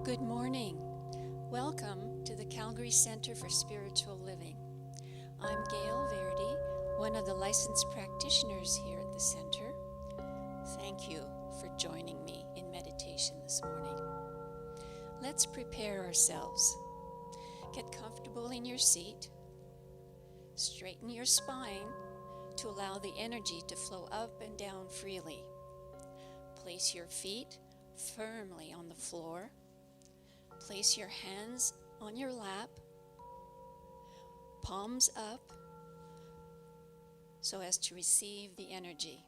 Good morning. Welcome to the Calgary Center for Spiritual Living. I'm Gail Verdi, one of the licensed practitioners here at the center. Thank you for joining me in meditation this morning. Let's prepare ourselves. Get comfortable in your seat. Straighten your spine to allow the energy to flow up and down freely. Place your feet firmly on the floor. Place your hands on your lap, palms up, so as to receive the energy.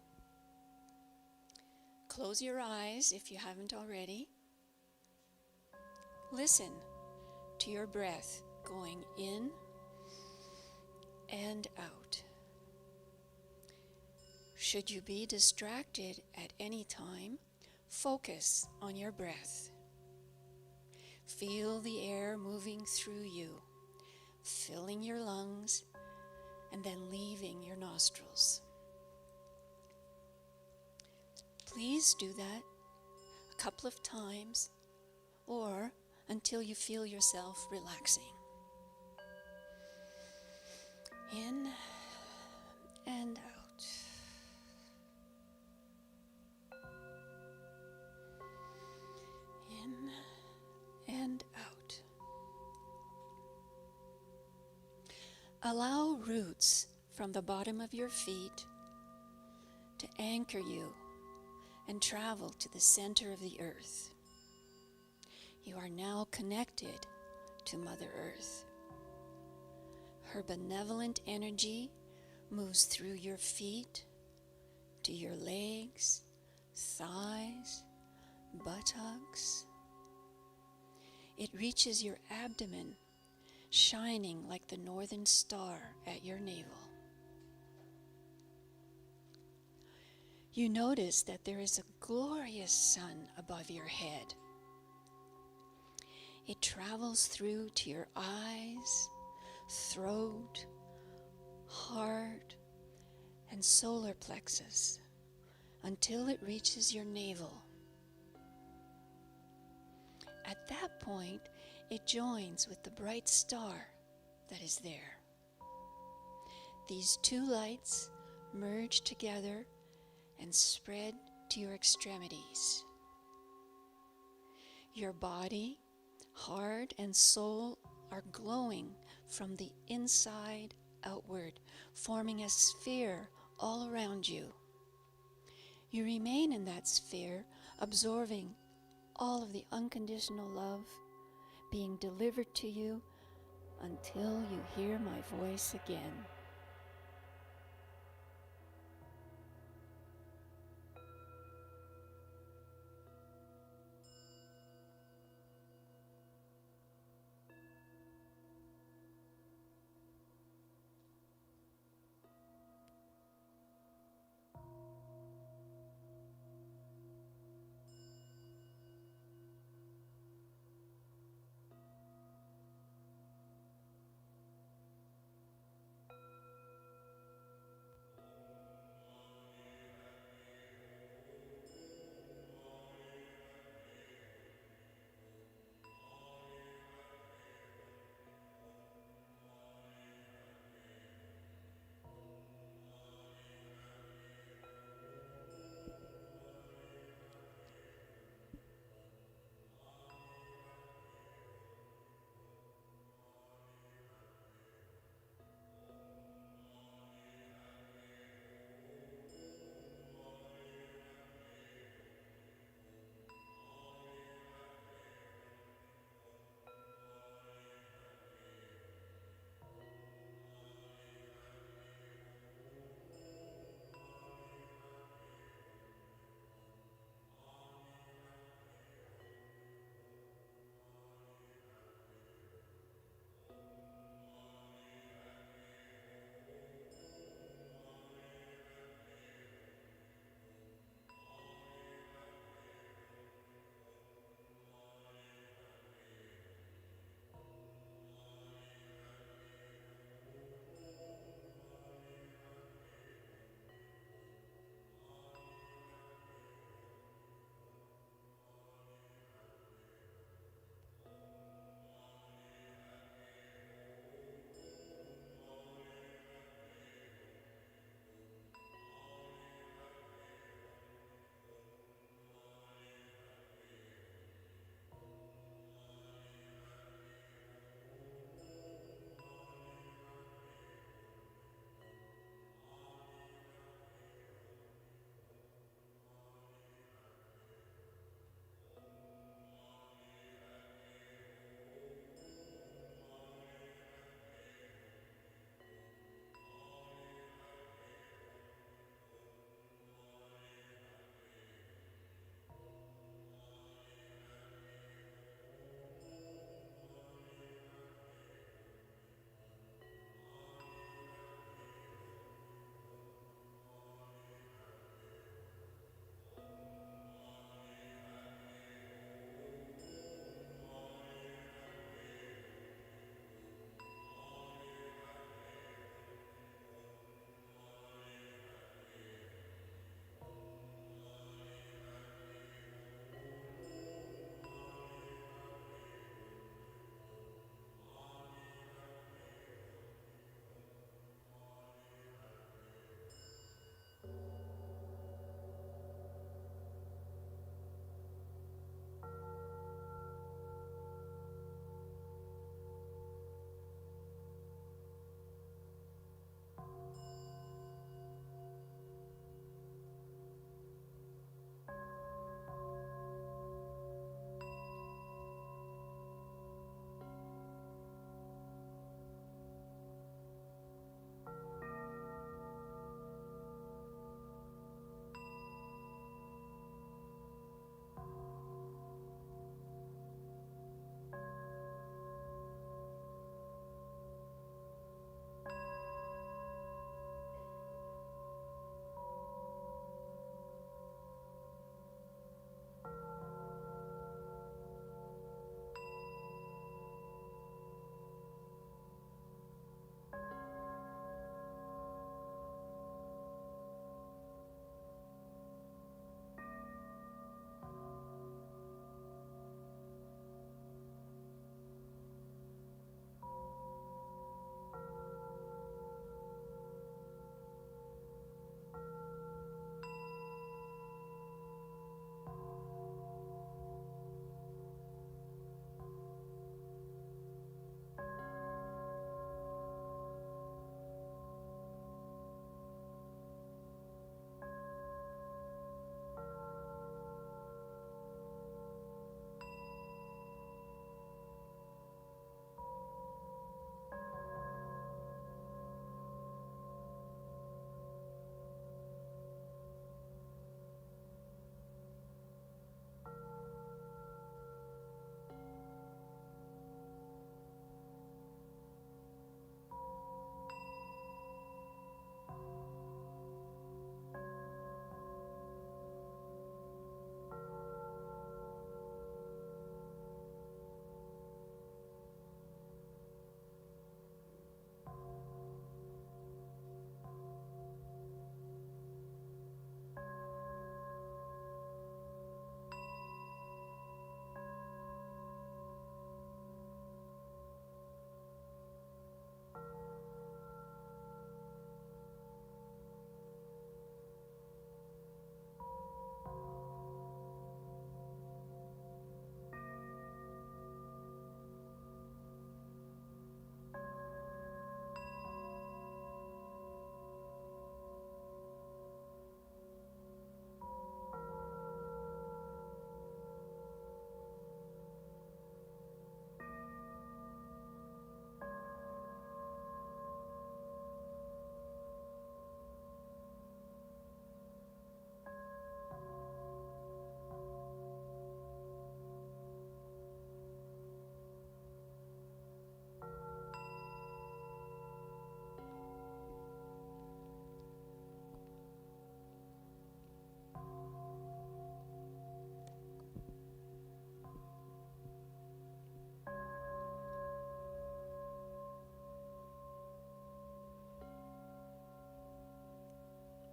Close your eyes if you haven't already. Listen to your breath going in and out. Should you be distracted at any time, focus on your breath. Feel the air moving through you, filling your lungs, and then leaving your nostrils. Please do that a couple of times or until you feel yourself relaxing. In and out. In and out. Allow roots from the bottom of your feet to anchor you and travel to the center of the earth. You are now connected to Mother Earth. Her benevolent energy moves through your feet to your legs, thighs, buttocks. It reaches your abdomen, shining like the northern star at your navel. You notice that there is a glorious sun above your head. It travels through to your eyes, throat, heart, and solar plexus until it reaches your navel. At that point, it joins with the bright star that is there. These two lights merge together and spread to your extremities. Your body, heart, and soul are glowing from the inside outward, forming a sphere all around you. You remain in that sphere, absorbing all of the unconditional love being delivered to you until you hear my voice again.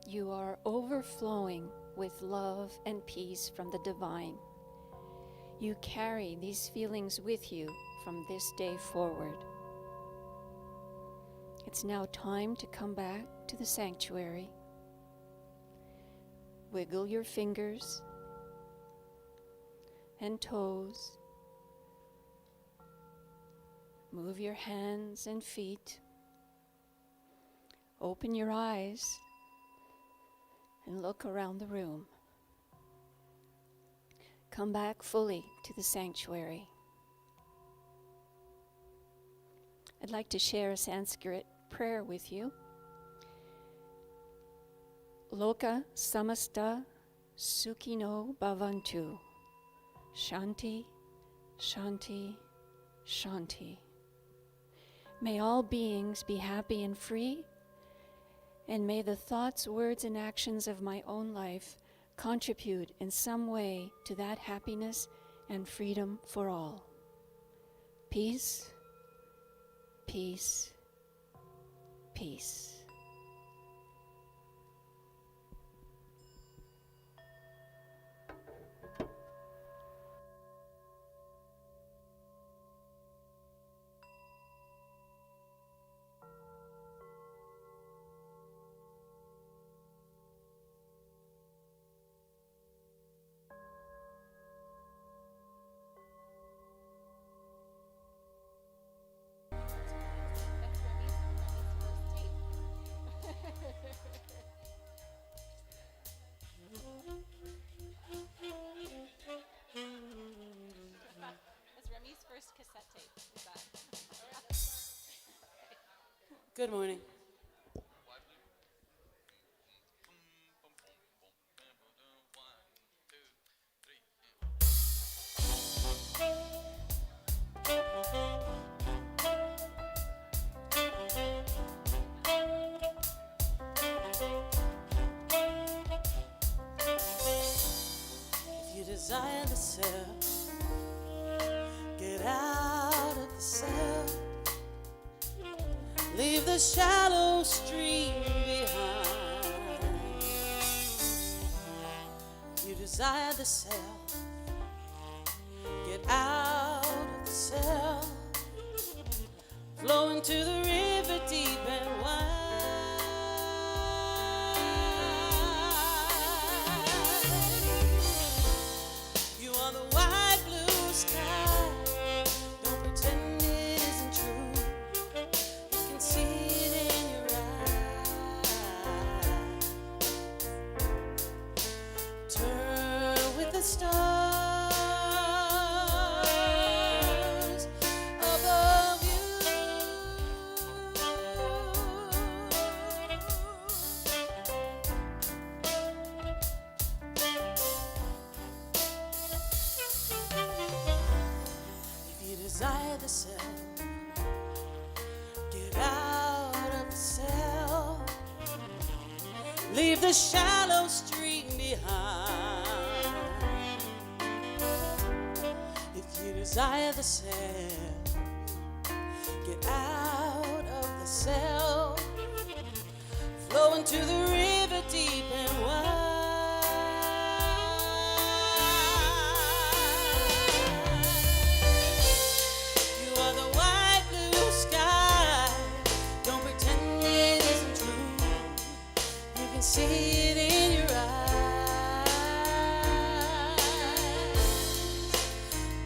You are overflowing with love and peace from the divine. You carry these feelings with you from this day forward. It's now time to come back to the sanctuary. Wiggle your fingers and toes. Move your hands and feet. Open your eyes and look around the room. Come back fully to the sanctuary. I'd like to share a Sanskrit prayer with you. Loka samasta sukhino bhavantu. Shanti, shanti, shanti. May all beings be happy and free, and may the thoughts, words, and actions of my own life contribute in some way to that happiness and freedom for all. Peace, peace, peace. Good morning. If you desire the self, get out of the self. Leave the shallow stream behind. You desire the self. Get out of the self. Flow into the river deep and wide. You are the wide blue sky. Don't pretend it isn't true. See it in your eyes. Turn with the stars above you. If you desire the self, out of the self. Leave the shallow stream behind. If you desire the self, get out of the self. Flow into the river deep and wide. You are the white blue sky. Don't pretend it isn't true. You can see it in your eyes.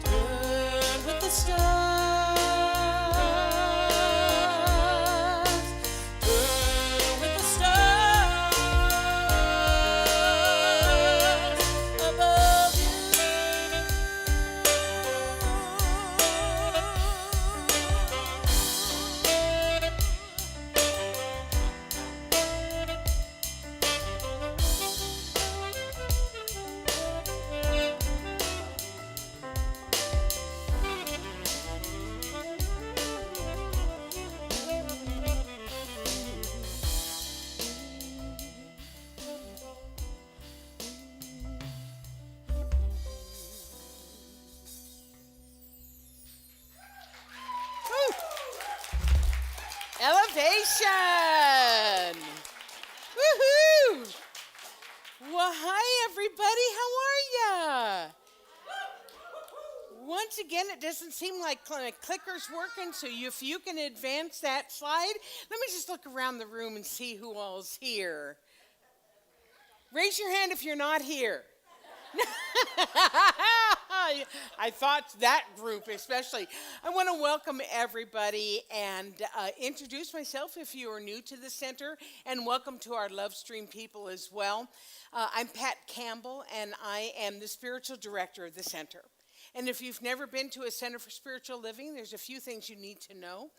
Turn with the stars. Turn with the stars above you. Elevation! Woohoo! Well, hi, everybody. How are ya? Once again, it doesn't seem like my clicker's working, so if you can advance that slide, let me just look around the room and see who all's here. Raise your hand if you're not here. I thought that group especially. I want to welcome everybody and introduce myself if you are new to the center, and welcome to our Love Stream people as well. I'm Pat Campbell, and I am the spiritual director of the center. And if you've never been to a center for spiritual living, there's a few things you need to know.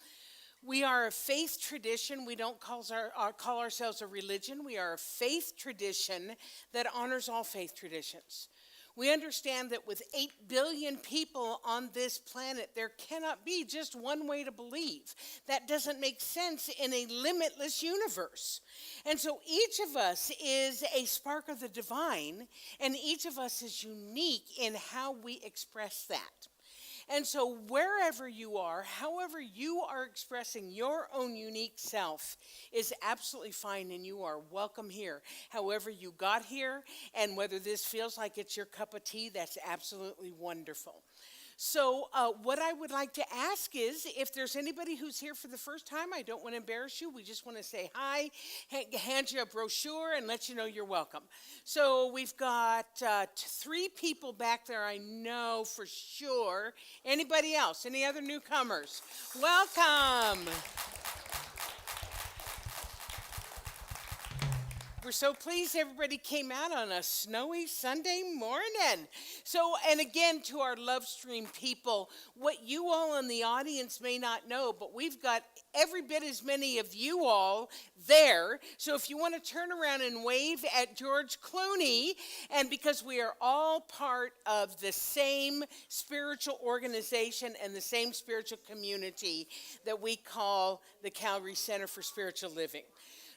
We are a faith tradition. We don't call ourselves a religion. We are a faith tradition that honors all faith traditions. We understand that with 8 billion people on this planet, there cannot be just one way to believe. That doesn't make sense in a limitless universe. And so each of us is a spark of the divine, and each of us is unique in how we express that. And so wherever you are, however you are expressing your own unique self is absolutely fine, and you are welcome here. However you got here, and whether this feels like it's your cup of tea, that's absolutely wonderful. So what I would like to ask is, if there's anybody who's here for the first time, I don't want to embarrass you. We just want to say hi, hand you a brochure, and let you know you're welcome. So we've got 3 people back there I know for sure. Anybody else? Any other newcomers? Welcome. We're so pleased everybody came out on a snowy Sunday morning. So, and again, to our Love Stream people, what you all in the audience may not know, but we've got every bit as many of you all there. So if you want to turn around and wave at George Clooney, and because we are all part of the same spiritual organization and the same spiritual community that we call the Calgary Center for Spiritual Living.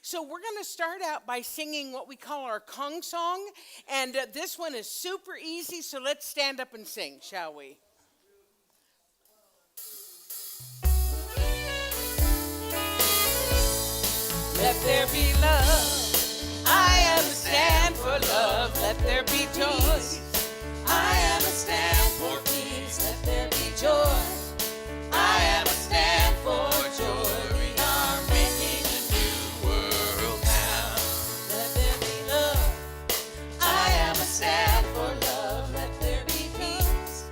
So we're going to start out by singing what we call our Kong song, and this one is super easy, so let's stand up and sing, shall we? Let there be love, I am a stand for love. Let there be joy, I am a stand for peace. Let there be joy, I am a stand for joy. Stand for love, let there be peace.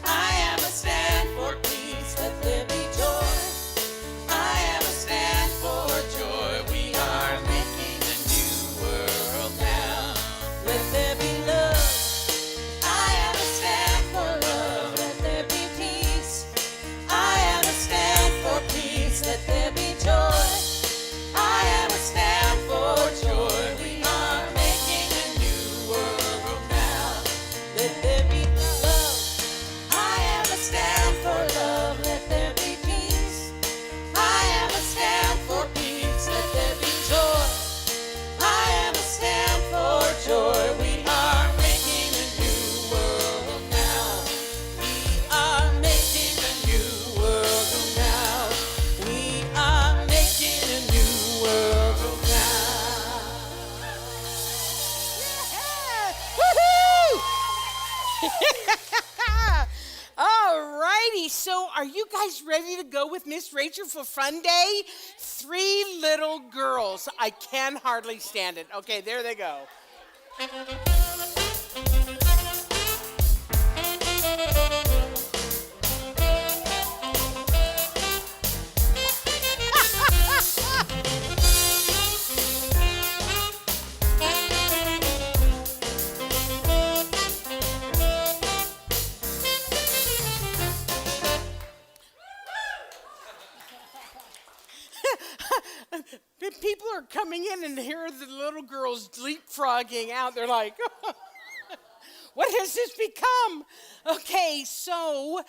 I am a stand for peace, let there be joy. I am a stand for joy. We are making a new world now. Let there be love. I am a stand for love, let there be peace. I am a stand for peace, let there be joy. I am a stand for joy. We are making a new world. Let there be love. I am a stand for love. Let there be peace. I am a stand for peace. Let there be joy. I am a stand for joy. We are making a new world now. We are making a new world now. We are making a new world now. Yeah! Woohoo! All righty, so are you guys ready to go with Miss Rachel for Funday? 3 little girls. I can hardly stand it. Okay, there they go. People are coming in, and here are the little girls leapfrogging out. They're like, what has this become? Okay, so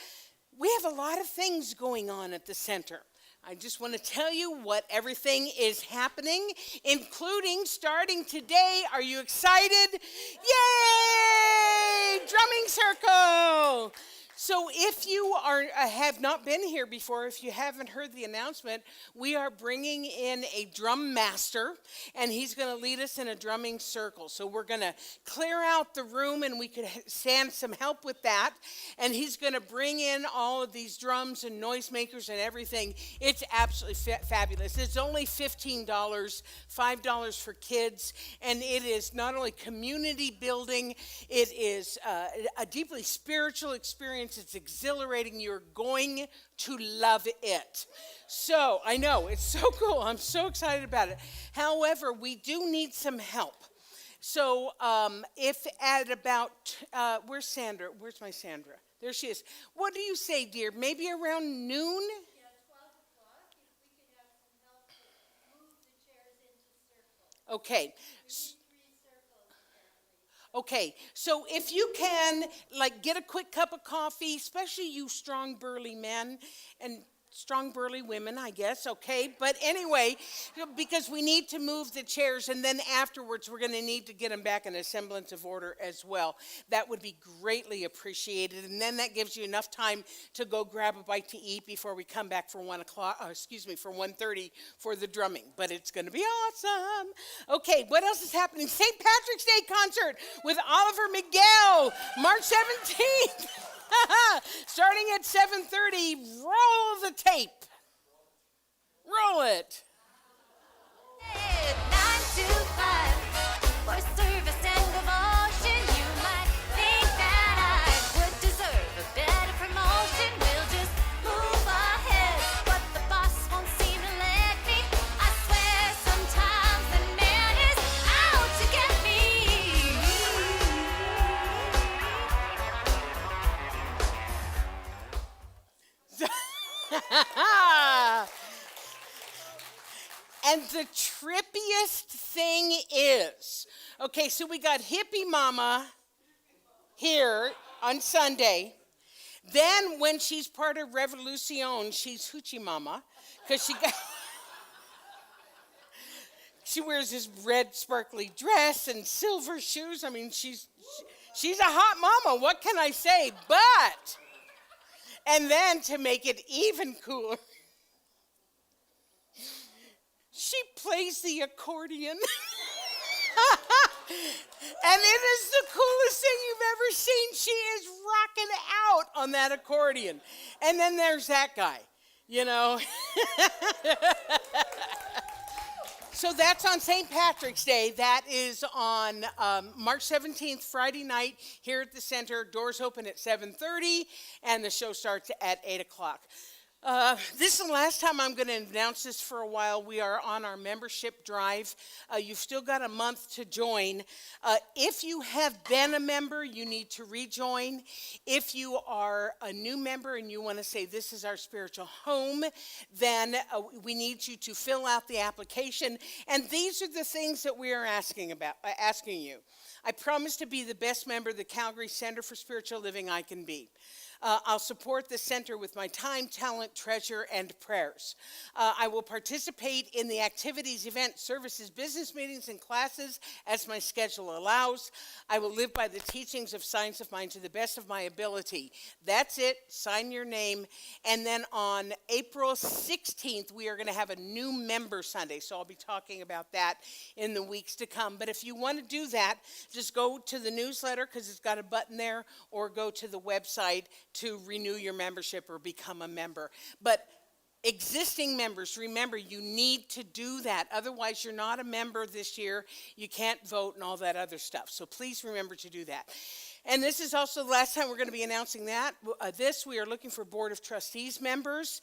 we have a lot of things going on at the center. I just want to tell you what everything is happening, including starting today. Are you excited? Yay! Drumming circle. So if you have not been here before, if you haven't heard the announcement, we are bringing in a drum master, and he's going to lead us in a drumming circle. So we're going to clear out the room, and we could stand some help with that. And he's going to bring in all of these drums and noisemakers and everything. It's absolutely fabulous. It's only $15, $5 for kids, and it is not only community building, it is a deeply spiritual experience. It's exhilarating. You're going to love it. So I know it's so cool. I'm so excited about it. However, we do need some help. So if at about, where's Sandra? Where's my Sandra? There she is. What do you say, dear? Maybe around noon? Yeah, 12 o'clock. If we could have some help to move the chairs into circles. Okay. We need 3 circles, apparently. Okay, so if you can, like, get a quick cup of coffee, especially you strong, burly men, and strong, burly women, I guess, okay? But anyway, because we need to move the chairs, and then afterwards we're going to need to get them back in a semblance of order as well. That would be greatly appreciated, and then that gives you enough time to go grab a bite to eat before we come back for 1:30 for the drumming. But it's going to be awesome. Okay, what else is happening? St. Patrick's Day concert with Oliver Miguel, March 17th. Starting at 7:30, roll the tape. Roll it. 9 to 5 for service and devotion. You might think that I would deserve a better promotion. We'll just move ahead, but the boss won't seem to let me. I swear sometimes the man is out to get me. And the trippiest thing is, okay, so we got Hippie Mama here on Sunday. Then when she's part of Revolucion, she's Hoochie Mama, because she wears this red sparkly dress and silver shoes. I mean, she's a hot mama. What can I say? But, and then to make it even cooler, she plays the accordion. And it is the coolest thing you've ever seen. She is rocking out on that accordion. And then there's that guy, you know. So that's on St. Patrick's Day. That is on March 17th, Friday night, here at the center. Doors open at 7:30, and the show starts at 8 o'clock. This is the last time I'm going to announce this for a while. We are on our membership drive. You've still got a month to join. If you have been a member, you need to rejoin. If you are a new member and you want to say this is our spiritual home, then we need you to fill out the application. And these are the things that we are asking you. I promise to be the best member of the Calgary Center for Spiritual Living I can be. I'll support the center with my time, talent, treasure, and prayers. I will participate in the activities, events, services, business meetings, and classes as my schedule allows. I will live by the teachings of Science of Mind to the best of my ability. That's it. Sign your name. And then on April 16th, we are going to have a new member Sunday. So I'll be talking about that in the weeks to come. But if you want to do that, just go to the newsletter because it's got a button there, or go to the website to renew your membership or become a member. But existing members, remember, you need to do that. Otherwise, you're not a member this year. You can't vote and all that other stuff. So please remember to do that. And this is also the last time we're going to be announcing that. We are looking for Board of Trustees members.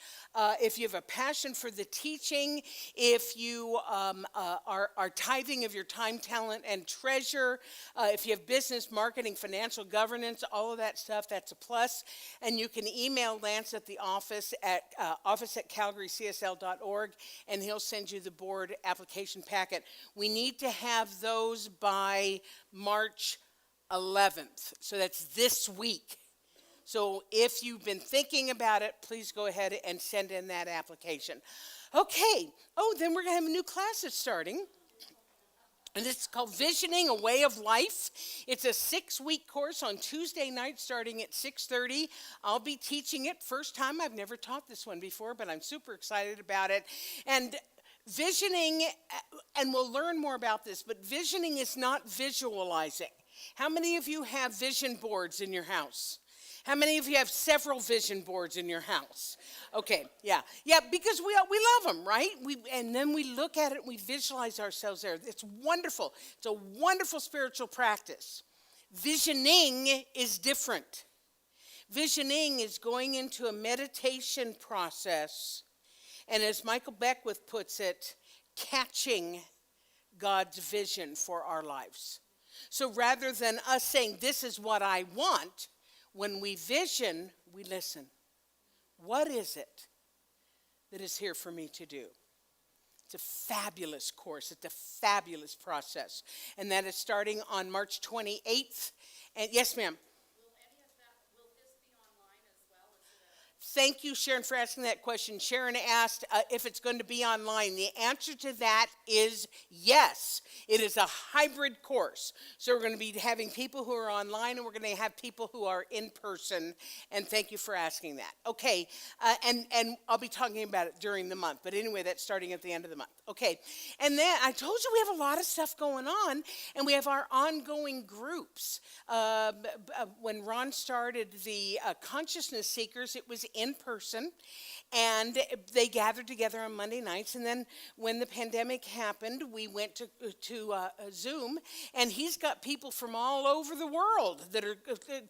If you have a passion for the teaching, if you are tithing of your time, talent, and treasure, if you have business, marketing, financial governance, all of that stuff, that's a plus. And you can email Lance at the office at calgarycsl.org, and he'll send you the board application packet. We need to have those by March 11th. So that's this week. So if you've been thinking about it, please go ahead and send in that application. Okay. Oh, then we're going to have a new class that's starting. And it's called Visioning a Way of Life. It's a 6-week course on Tuesday night starting at 6:30. I'll be teaching it. First time. I've never taught this one before, but I'm super excited about it. And visioning, and we'll learn more about this, but visioning is not visualizing. How many of you have vision boards in your house? How many of you have several vision boards in your house? Okay, yeah, because we love them, right? And then we look at it and we visualize ourselves there. It's wonderful. It's a wonderful spiritual practice. Visioning is different. Visioning is going into a meditation process, and as Michael Beckwith puts it, catching God's vision for our lives. So rather than us saying, this is what I want, when we vision, we listen. What is it that is here for me to do? It's a fabulous course. It's a fabulous process. And that is starting on March 28th. And yes, ma'am. Will this be online as well? Thank you, Sharon, for asking that question. Sharon asked if it's going to be online. The answer to that is yes. It is a hybrid course. So we're going to be having people who are online, and we're going to have people who are in person. And thank you for asking that. Okay, and I'll be talking about it during the month. But anyway, that's starting at the end of the month. Okay, and then I told you we have a lot of stuff going on, and we have our ongoing groups. When Ron started the Consciousness Seekers, it was in person, and they gathered together on Monday nights. And then when the pandemic happened, we went to Zoom, and he's got people from all over the world that are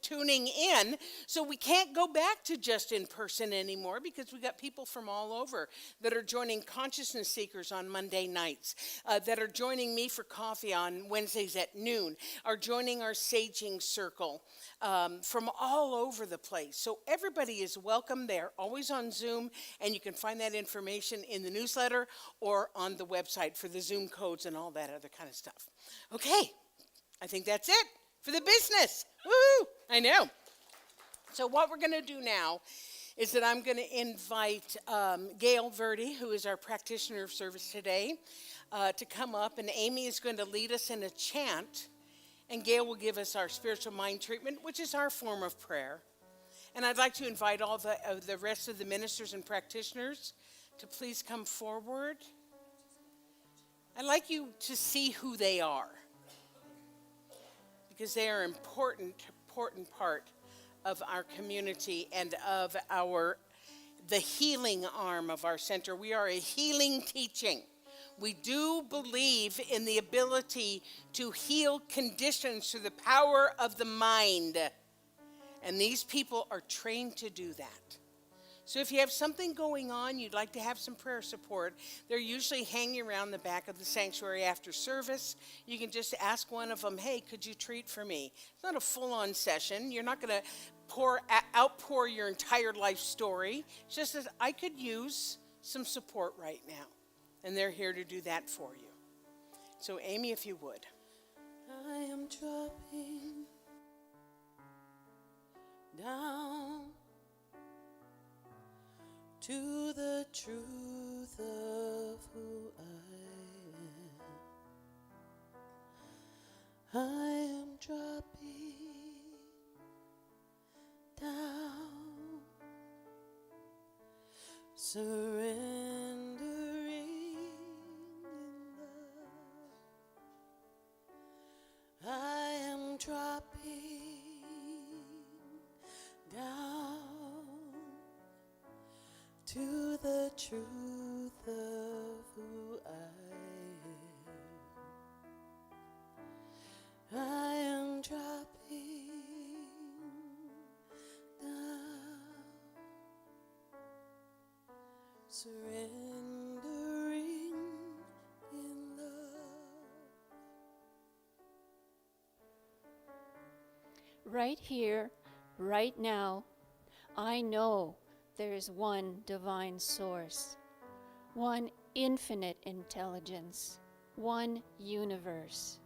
tuning in. So we can't go back to just in person anymore, because we got people from all over that are joining Consciousness Seekers on Monday nights, that are joining me for coffee on Wednesdays at noon, are joining our Saging Circle from all over the place. So everybody is welcome. They're always on Zoom, and you can find that information in the newsletter or on the website for the Zoom codes and all that other kind of stuff. Okay, I think that's it for the business. Woo! I know. So what we're going to do now is that I'm going to invite Gail Verdi, who is our practitioner of service today, to come up, and Amy is going to lead us in a chant, and Gail will give us our spiritual mind treatment, which is our form of prayer. And I'd like to invite all the rest of the ministers and practitioners to please come forward. I'd like you to see who they are, because they are an important part of our community and of the healing arm of our center. We are a healing teaching. We do believe in the ability to heal conditions through the power of the mind. And these people are trained to do that. So if you have something going on, you'd like to have some prayer support, they're usually hanging around the back of the sanctuary after service. You can just ask one of them, hey, could you treat for me? It's not a full-on session. You're not going to outpour your entire life story. It's just that I could use some support right now. And they're here to do that for you. So Amy, if you would. I am dropping down to the truth of who I am. I am dropping down, surrendering in love. I am dropping down to the truth of who I am. I am dropping down, surrendering in love. Right here, right now, I know there is one divine source, one infinite intelligence, one universe.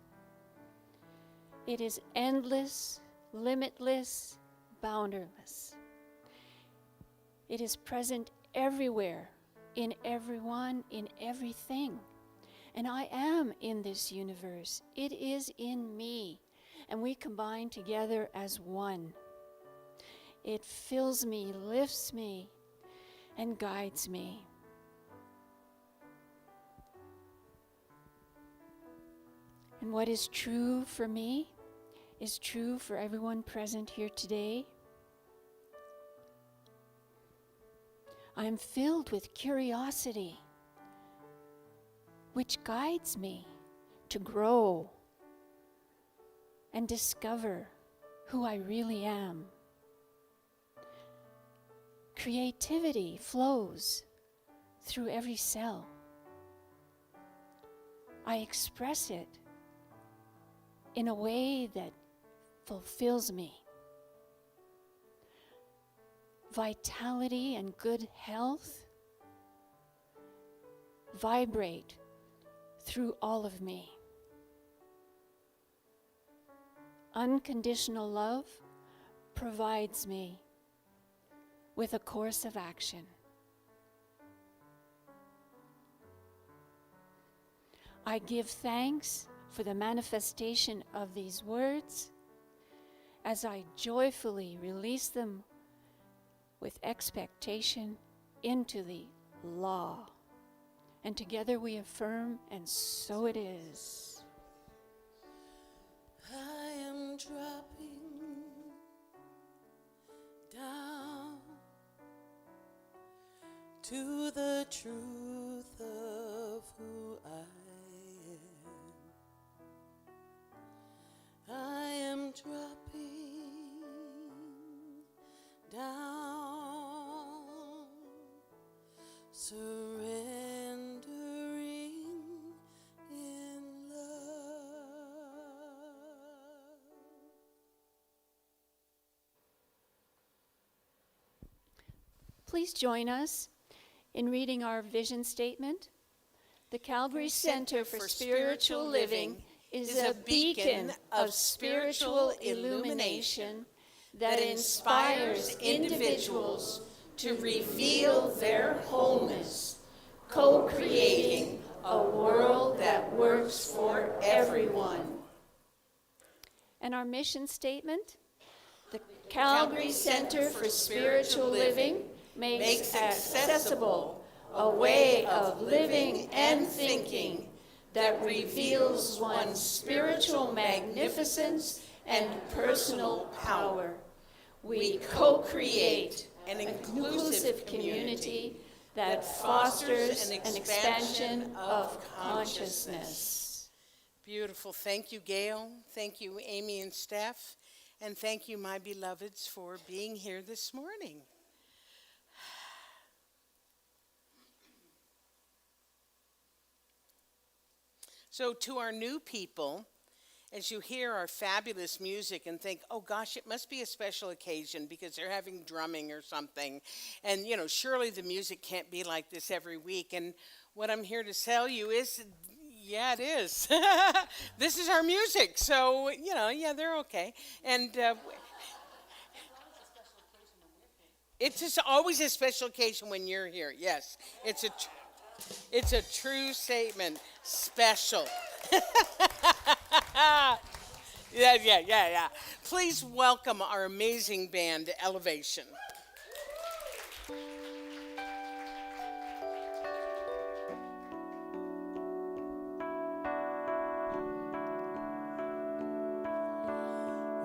It is endless, limitless, boundarless. It is present everywhere, in everyone, in everything. And I am in this universe. It is in me. And we combine together as one. It fills me, lifts me, and guides me. And what is true for me is true for everyone present here today. I am filled with curiosity, which guides me to grow and discover who I really am. Creativity flows through every cell. I express it in a way that fulfills me. Vitality and good health vibrate through all of me. Unconditional love provides me with a course of action. I give thanks for the manifestation of these words as I joyfully release them with expectation into the law. And together we affirm, and so it is. I am dropping down to the truth of who I am. I am dropping down, surrendering in love. Please join us in reading our vision statement. The Calgary Center for Spiritual Living is a beacon of spiritual illumination that inspires individuals to reveal their wholeness, co-creating a world that works for everyone. And our mission statement, the Calgary Center for Spiritual Living makes accessible a way of living and thinking that reveals one's spiritual magnificence and personal power. We co-create an inclusive community that fosters an expansion of consciousness. Beautiful. Thank you, Gail. Thank you, Amy and Steph. And thank you, my beloveds, for being here this morning. So to our new people, as you hear our fabulous music and think, oh gosh, it must be a special occasion because they're having drumming or something. And, surely the music can't be like this every week. And what I'm here to tell you is, yeah, it is. This is our music. So, yeah, they're okay. And it's just always a special occasion when you're here. Yes, it's a true statement. Special. Yeah. Please welcome our amazing band, Elevation.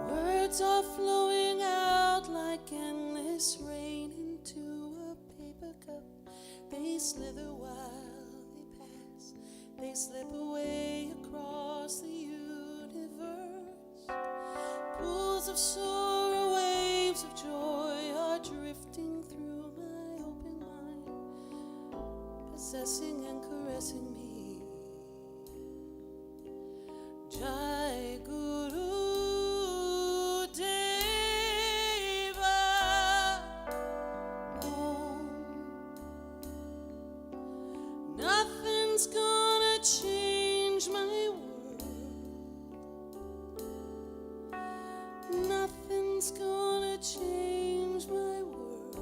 Words are flowing out like endless rain into a paper cup. They slither while they pass. They slip away across the universe. Pools of sorrow, waves of joy are drifting through my open mind, possessing and caressing me. Jai Guru Deva Om. Nothing's gonna change my world. Nothing's gonna change my world.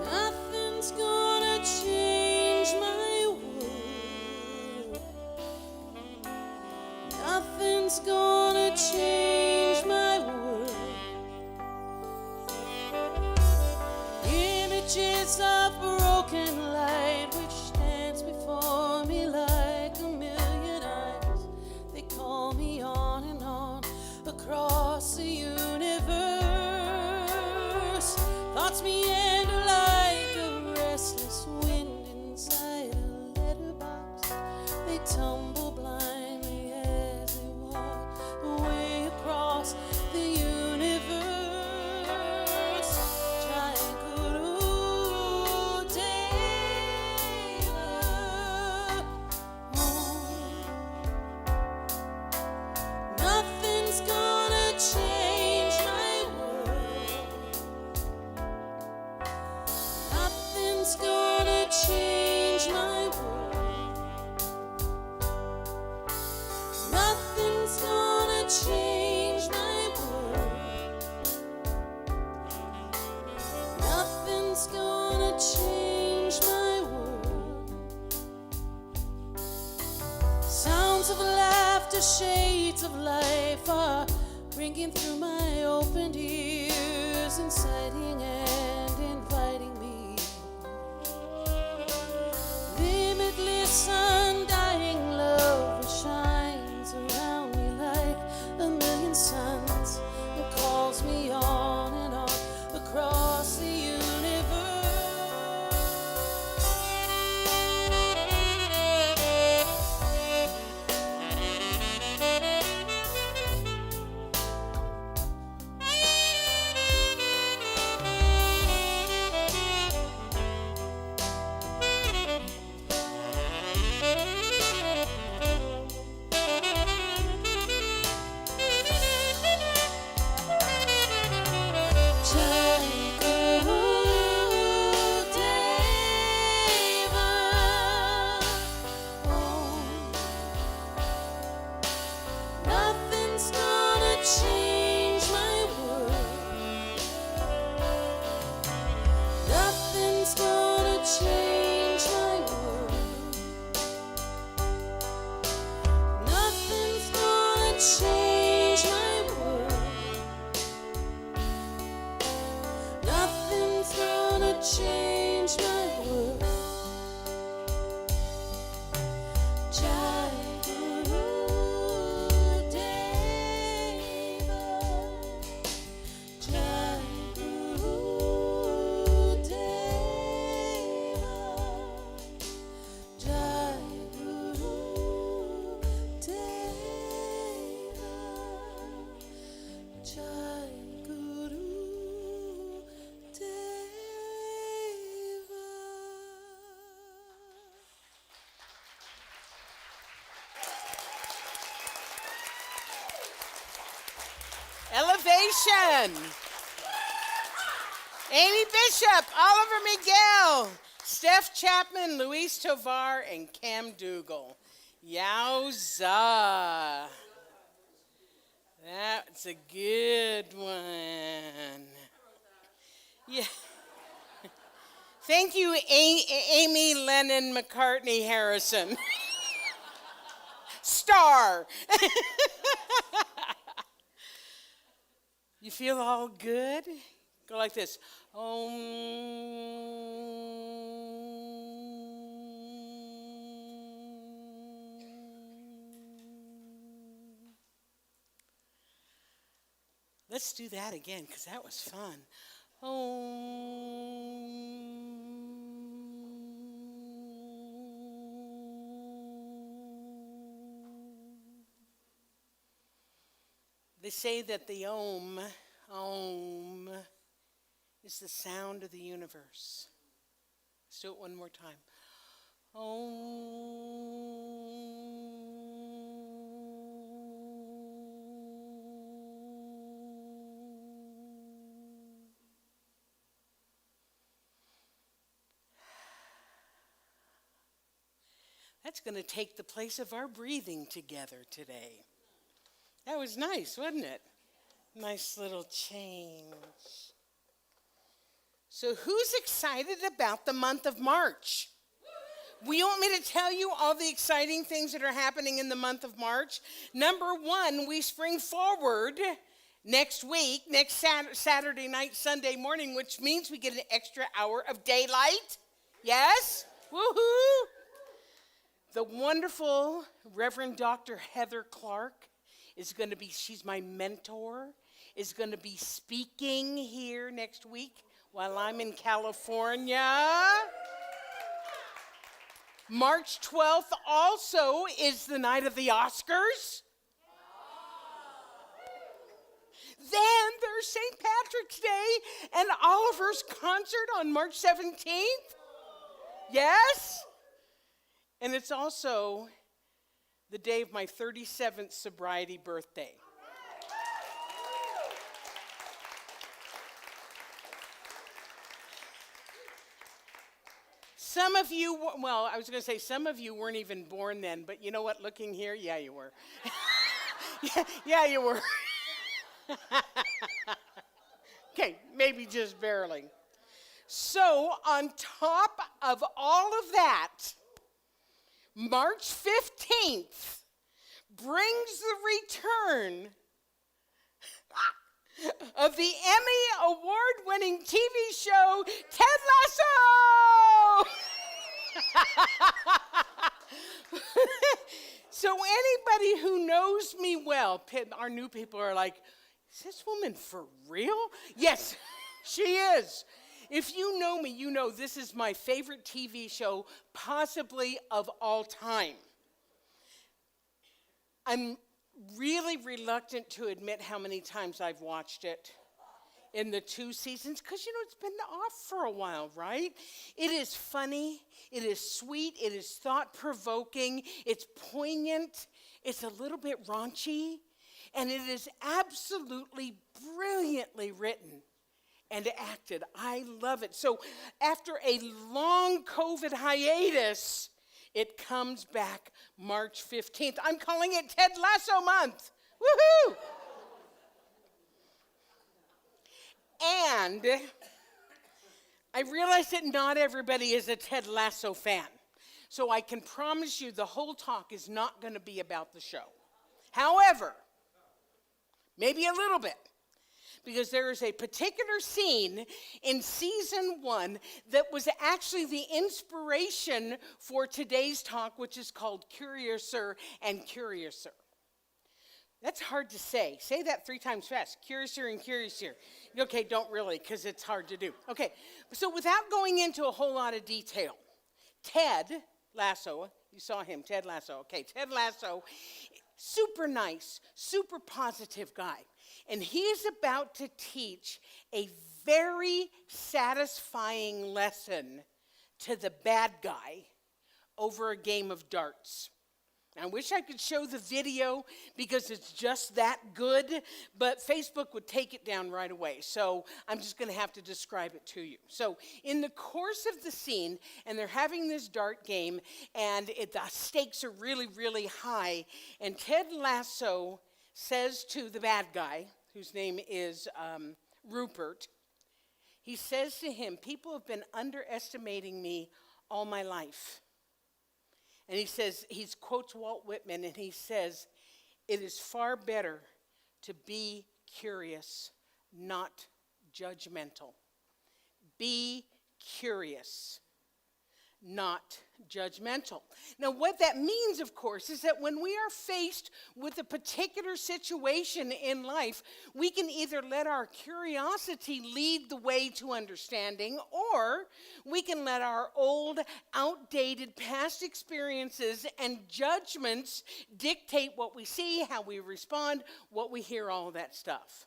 Nothing's gonna change is a broken light which stands before me like a million eyes. They call me on and on across the universe. Thoughts meander like a restless wind inside a letterbox. They tumble blindly as they walk away across the universe. Jai Guru Deva. Nothing's gonna change my world. Nothing's gonna change my world. Nothing's gonna change my world. Nothing's gonna change my world. Sounds of laughter, shades of life are ringing through my opened ears, inciting and inviting me. Limitless, undying love shines around me like a million suns and calls me on and on across the universe. Jai Guru Deva. Nothing's gonna change my world. Nothing's gonna change my world. Nothing's gonna change my world. Nothing's gonna change my world. Jai Guru Deva. Jai Guru Deva. Jai Guru Deva. Jai Guru Deva. Elevation. Amy Bishop, Oliver Miguel, Steph Chapman, Luis Tovar, and Cam Dougal. Yowza. That's a good one. Yeah. Thank you, Amy Lennon McCartney Harrison. Star. You feel all good? Go like this. Let's do that again, because that was fun. They say that the Om is the sound of the universe. Let's do it one more time. That's going to take the place of our breathing together today. That was nice, wasn't it? Nice little change. So who's excited about the month of March? We want me to tell you all the exciting things that are happening in the month of March. Number one, we spring forward next week, next Saturday night, Sunday morning, which means we get an extra hour of daylight. Yes? Woohoo! The wonderful Reverend Dr. Heather Clark is going to be, she's my mentor, is going to be speaking here next week while I'm in California. March 12th also is the night of the Oscars. Then there's St. Patrick's Day and Oliver's concert on March 17th. Yes? And it's also the day of my 37th sobriety birthday. Some of you, well, I was going to say some of you weren't even born then, but you know what? Looking here, yeah, you were. yeah, you were. Okay, maybe just barely. So, on top of all of that, March 15th brings the return of the Emmy award-winning TV show, Ted Lasso! So anybody who knows me well, our new people are like, is this woman for real? Yes, she is. If you know me, you know this is my favorite TV show, possibly of all time. I'm really reluctant to admit how many times I've watched it in the 2 seasons, because, you know, it's been off for a while, right? It is funny, it is sweet, it is thought-provoking, it's poignant, it's a little bit raunchy, and it is absolutely brilliantly written and acted. I love it. So after a long COVID hiatus, it comes back March 15th. I'm calling it Ted Lasso Month. Woohoo! And I realize that not everybody is a Ted Lasso fan. So I can promise you the whole talk is not going to be about the show. However, maybe a little bit, because there is a particular scene in season 1 that was actually the inspiration for today's talk, which is called Curiouser and Curiouser. That's hard to say. Say that 3 times fast. Curiouser and Curiouser. Okay, don't really, because it's hard to do. Okay, so without going into a whole lot of detail, Ted Lasso, you saw him, Ted Lasso. Okay, Ted Lasso, super nice, super positive guy. And he is about to teach a very satisfying lesson to the bad guy over a game of darts. I wish I could show the video because it's just that good, but Facebook would take it down right away. So I'm just going to have to describe it to you. So in the course of the scene, and they're having this dart game, and the stakes are really, really high, and Ted Lasso says to the bad guy, whose name is Rupert, he says to him, people have been underestimating me all my life. And he says, he quotes Walt Whitman, and he says, it is far better to be curious, not judgmental. Be curious, not judgmental. Now, what that means, of course, is that when we are faced with a particular situation in life, we can either let our curiosity lead the way to understanding, or we can let our old, outdated past experiences and judgments dictate what we see, how we respond, what we hear, all of that stuff.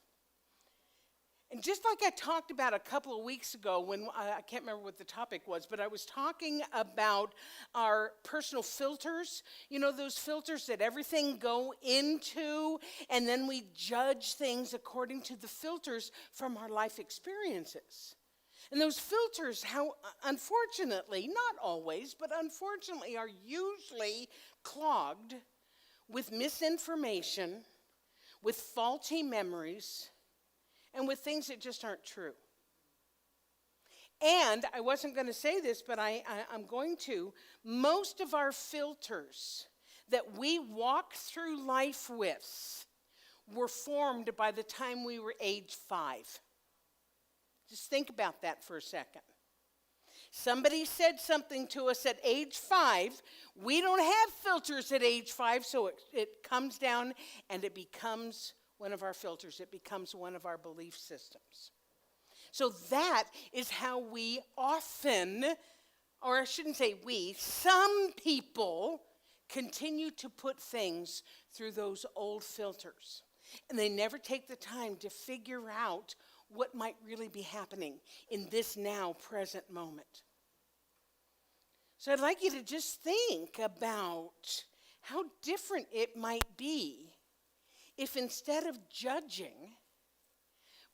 And just like I talked about a couple of weeks ago when I can't remember what the topic was, but I was talking about our personal filters. You know, those filters that everything go into, and then we judge things according to the filters from our life experiences. And those filters, how unfortunately, not always, but unfortunately are usually clogged with misinformation, with faulty memories, and with things that just aren't true. And I wasn't going to say this, but I'm going to. Most of our filters that we walk through life with were formed by the time we were age 5. Just think about that for a second. Somebody said something to us at age 5. We don't have filters at age 5, so it comes down and it becomes one of our filters. It becomes one of our belief systems. So that is how we often, or I shouldn't say we, some people continue to put things through those old filters. And they never take the time to figure out what might really be happening in this now present moment. So I'd like you to just think about how different it might be if instead of judging,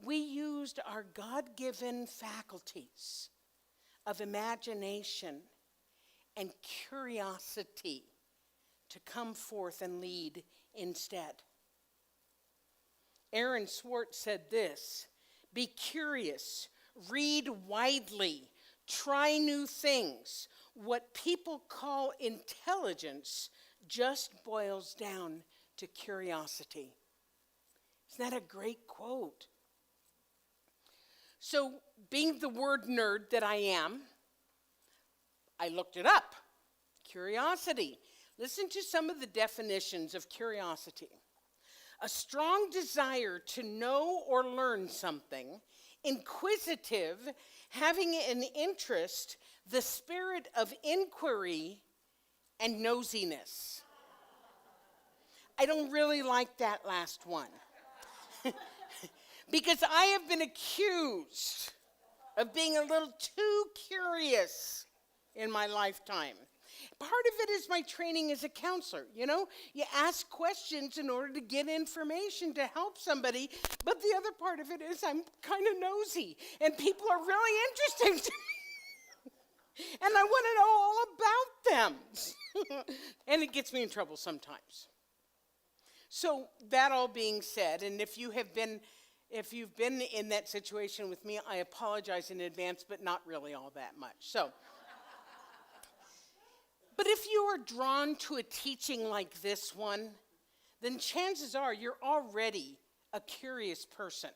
we used our God-given faculties of imagination and curiosity to come forth and lead instead. Aaron Swartz said this: be curious, read widely, try new things. What people call intelligence just boils down to curiosity. Isn't that a great quote? So, being the word nerd that I am, I looked it up. Curiosity. Listen to some of the definitions of curiosity. A strong desire to know or learn something, inquisitive, having an interest, the spirit of inquiry, and nosiness. I don't really like that last one. Because I have been accused of being a little too curious in my lifetime. Part of it is my training as a counselor. You know, you ask questions in order to get information to help somebody, but the other part of it is I'm kind of nosy, and people are really interesting to me. And I want to know all about them. And it gets me in trouble sometimes. So that all being said, and if you've been in that situation with me, I apologize in advance, but not really all that much. So, but if you are drawn to a teaching like this one, then chances are you're already a curious person.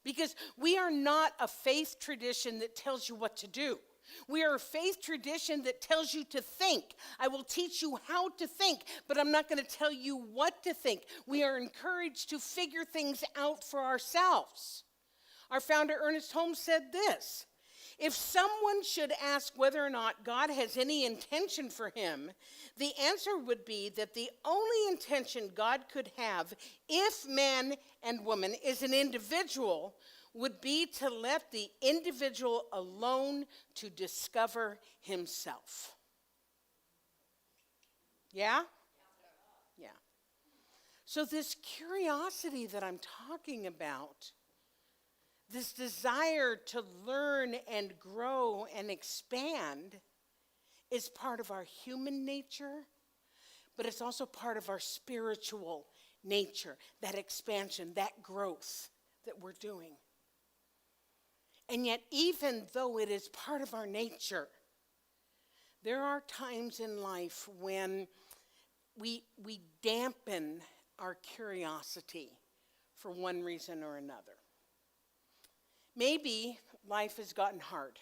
Because we are not a faith tradition that tells you what to do. We are a faith tradition that tells you to think. I will teach you how to think, but I'm not going to tell you what to think. We are encouraged to figure things out for ourselves. Our founder, Ernest Holmes, said this: if someone should ask whether or not God has any intention for him, the answer would be that the only intention God could have, if man and woman is an individual, would be to let the individual alone to discover himself. Yeah? Yeah. So this curiosity that I'm talking about, this desire to learn and grow and expand, is part of our human nature, but it's also part of our spiritual nature, that expansion, that growth that we're doing. And yet, even though it is part of our nature, there are times in life when we dampen our curiosity for one reason or another. Maybe life has gotten hard,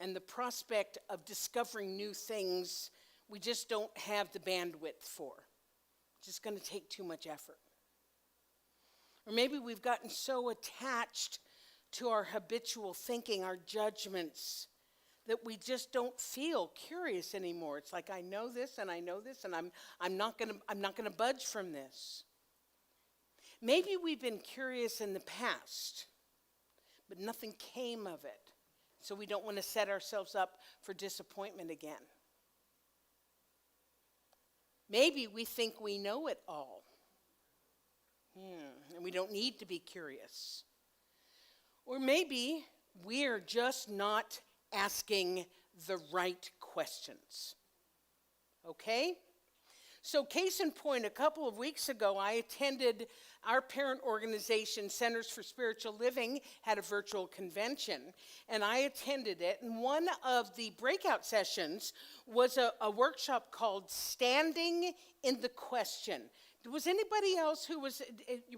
and the prospect of discovering new things we just don't have the bandwidth for. It's just going to take too much effort. Or maybe we've gotten so attached to our habitual thinking, our judgments, that we just don't feel curious anymore. It's like, I know this and I know this, and I'm not gonna budge from this. Maybe we've been curious in the past, but nothing came of it. So we don't want to set ourselves up for disappointment again. Maybe we think we know it all. And we don't need to be curious. Or maybe we're just not asking the right questions. Okay? So case in point, a couple of weeks ago, I attended our parent organization, Centers for Spiritual Living, had a virtual convention, and I attended it. And one of the breakout sessions was a workshop called Standing in the Question, Was anybody else who was,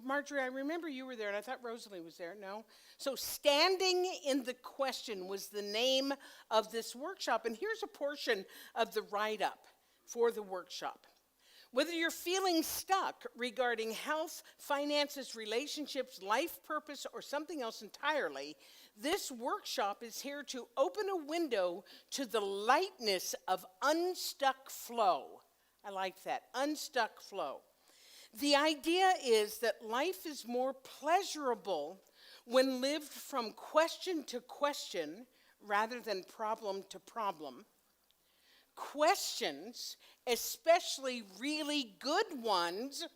Marjorie, I remember you were there, and I thought Rosalie was there, no? So Standing in the Question was the name of this workshop, and here's a portion of the write-up for the workshop. Whether you're feeling stuck regarding health, finances, relationships, life purpose, or something else entirely, this workshop is here to open a window to the lightness of unstuck flow. I like that, unstuck flow. The idea is that life is more pleasurable when lived from question to question rather than problem to problem. Questions, especially really good ones,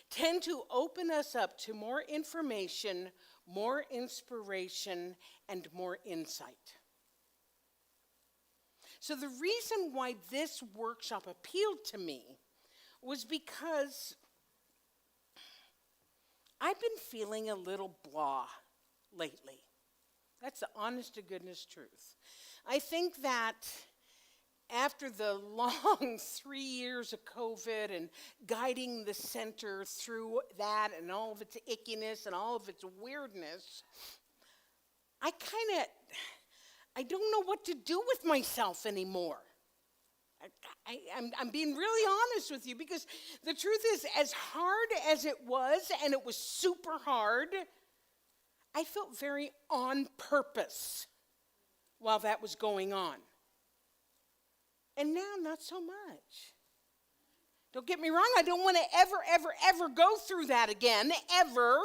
tend to open us up to more information, more inspiration, and more insight. So the reason why this workshop appealed to me was because I've been feeling a little blah lately. That's the honest to goodness truth. I think that after the long 3 years of COVID and guiding the center through that and all of its ickiness and all of its weirdness, I don't know what to do with myself anymore. I'm being really honest with you, because the truth is, as hard as it was, and it was super hard, I felt very on purpose while that was going on. And now, not so much. Don't get me wrong, I don't want to ever go through that again, ever.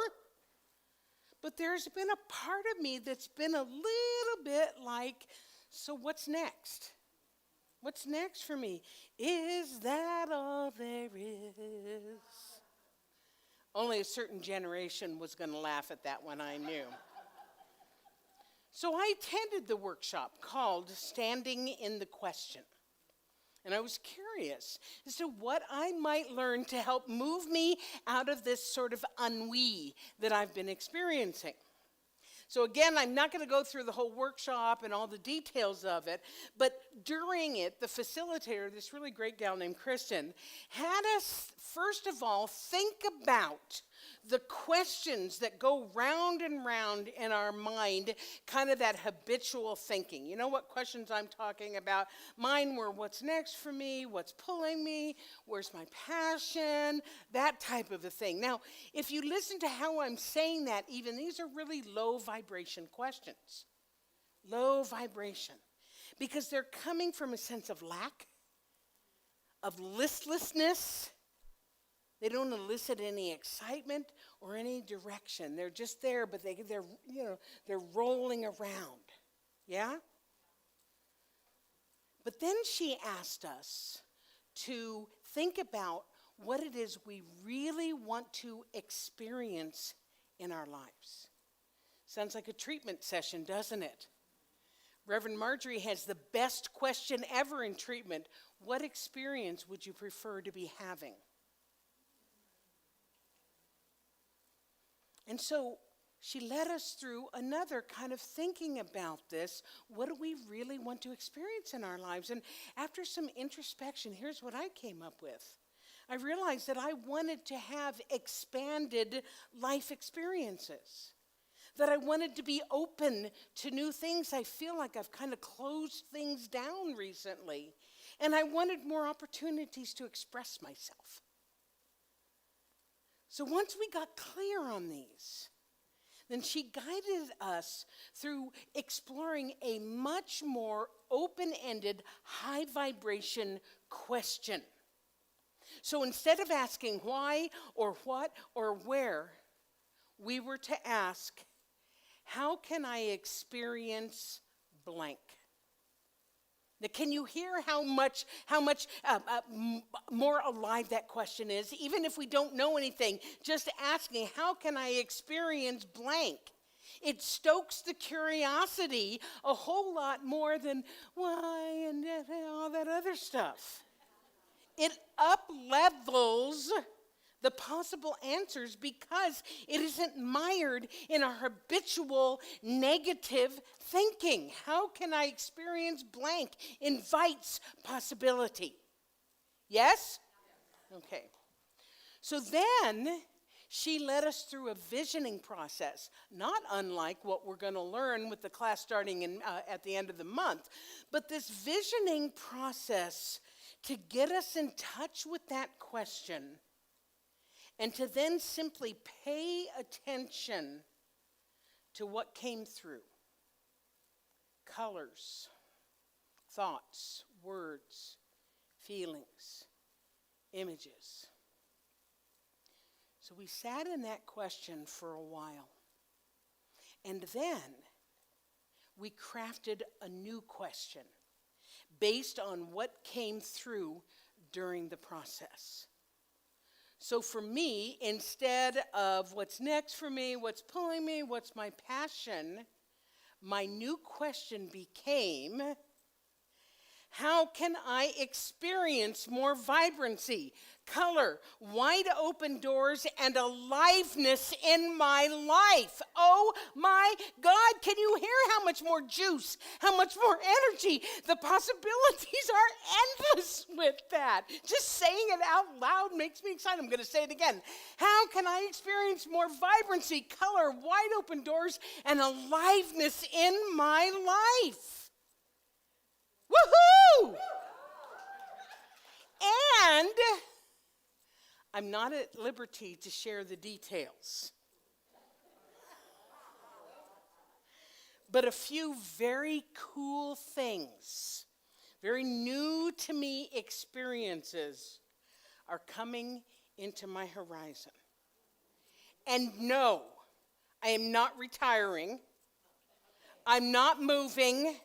But there's been a part of me that's been a little bit like, so what's next? What's next for me? Is that all there is? Only a certain generation was going to laugh at that one, I knew. So I attended the workshop called Standing in the Question. And I was curious as to what I might learn to help move me out of this sort of ennui that I've been experiencing. So again, I'm not going to go through the whole workshop and all the details of it, but during it, the facilitator, this really great gal named Kristen, had us, first of all, think about the questions that go round and round in our mind, kind of that habitual thinking. You know what questions I'm talking about? Mine were, what's next for me? What's pulling me? Where's my passion? That type of a thing. Now, if you listen to how I'm saying that, even these are really low vibration questions. Low vibration. Because they're coming from a sense of lack, of listlessness. They don't elicit any excitement or any direction. They're just there, but they're rolling around. Yeah? But then she asked us to think about what it is we really want to experience in our lives. Sounds like a treatment session, doesn't it? Reverend Marjorie has the best question ever in treatment. What experience would you prefer to be having? And so she led us through another kind of thinking about this. What do we really want to experience in our lives? And after some introspection, here's what I came up with. I realized that I wanted to have expanded life experiences, that I wanted to be open to new things. I feel like I've kind of closed things down recently, and I wanted more opportunities to express myself. So once we got clear on these, then she guided us through exploring a much more open-ended, high-vibration question. So instead of asking why or what or where, we were to ask, how can I experience blank? Now, can you hear how much more alive that question is? Even if we don't know anything, just asking, how can I experience blank? It stokes the curiosity a whole lot more than why and all that other stuff. It up-levels the possible answers because it isn't mired in our habitual negative thinking. How can I experience blank? Invites possibility. Yes? Okay. So then she led us through a visioning process, not unlike what we're going to learn with the class starting at the end of the month. But this visioning process to get us in touch with that question and to then simply pay attention to what came through. Colors, thoughts, words, feelings, images. So we sat in that question for a while. And then we crafted a new question based on what came through during the process. So for me, instead of what's next for me, what's pulling me, what's my passion, my new question became, how can I experience more vibrancy, color, wide open doors, and aliveness in my life? Oh my God, can you hear how much more juice, how much more energy? The possibilities are endless with that. Just saying it out loud makes me excited. I'm going to say it again. How can I experience more vibrancy, color, wide open doors, and aliveness in my life? Woohoo! And I'm not at liberty to share the details. But a few very cool things, very new to me experiences are coming into my horizon. And no, I am not retiring. I'm not moving.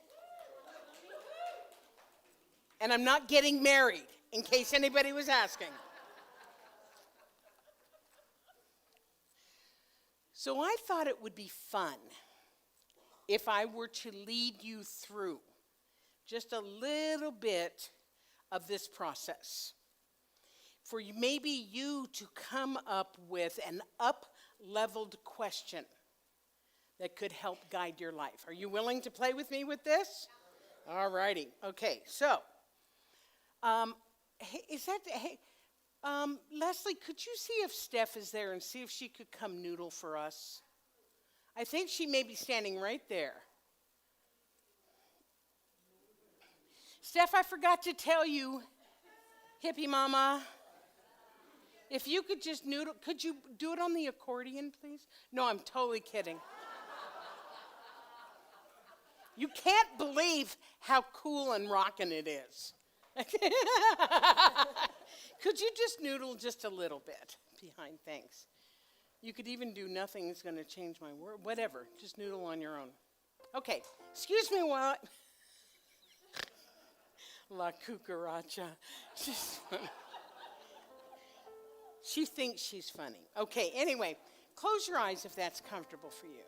And I'm not getting married, in case anybody was asking. So I thought it would be fun if I were to lead you through just a little bit of this process. For maybe you to come up with an up-leveled question that could help guide your life. Are you willing to play with me with this? All righty. Okay, so. Leslie, could you see if Steph is there and see if she could come noodle for us? I think she may be standing right there. Steph, I forgot to tell you, hippie mama, if you could just noodle, could you do it on the accordion, please? No, I'm totally kidding. You can't believe how cool and rockin' it is. Could you just noodle just a little bit behind? Thanks. You could even do nothing's going to change my word. Whatever. Just noodle on your own. Okay. Excuse me while La cucaracha. She thinks she's funny. Okay. Anyway, close your eyes if that's comfortable for you.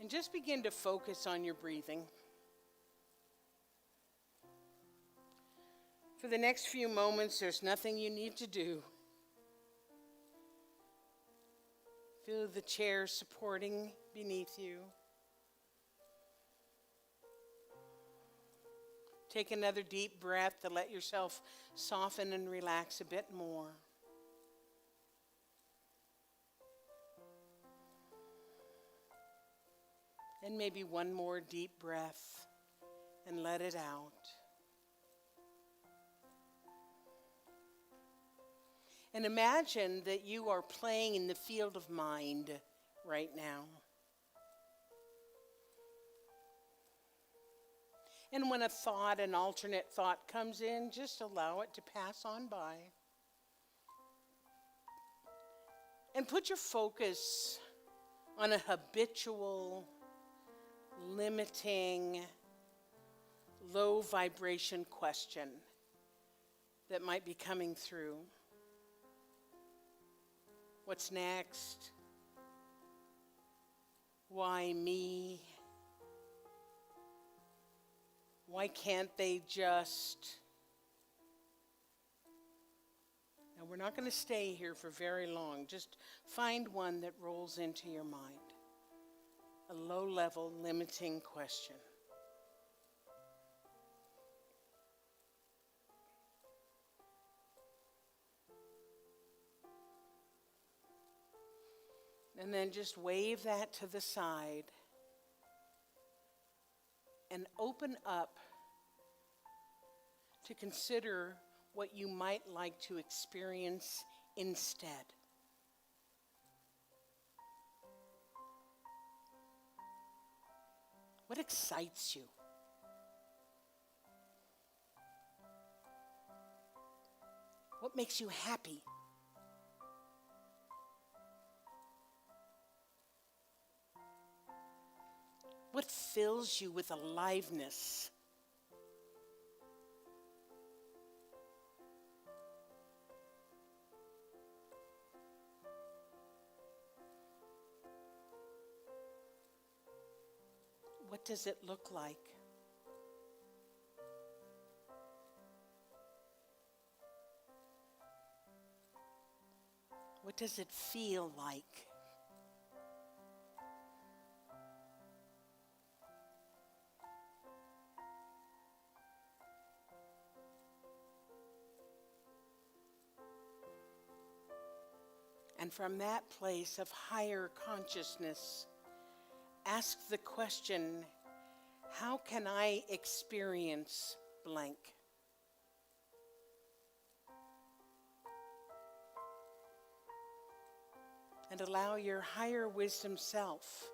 And just begin to focus on your breathing. For the next few moments, there's nothing you need to do. Feel the chair supporting beneath you. Take another deep breath to let yourself soften and relax a bit more. And maybe one more deep breath and let it out. And imagine that you are playing in the field of mind right now. And when a thought, an alternate thought comes in, just allow it to pass on by. And put your focus on a habitual, limiting, low vibration question that might be coming through. What's next? Why me? Why can't they just? Now, we're not going to stay here for very long. Just find one that rolls into your mind. A low-level, limiting question. And then just wave that to the side and open up to consider what you might like to experience instead. What excites you? What makes you happy? What fills you with aliveness? What does it look like? What does it feel like? And from that place of higher consciousness, ask the question, how can I experience blank? And allow your higher wisdom self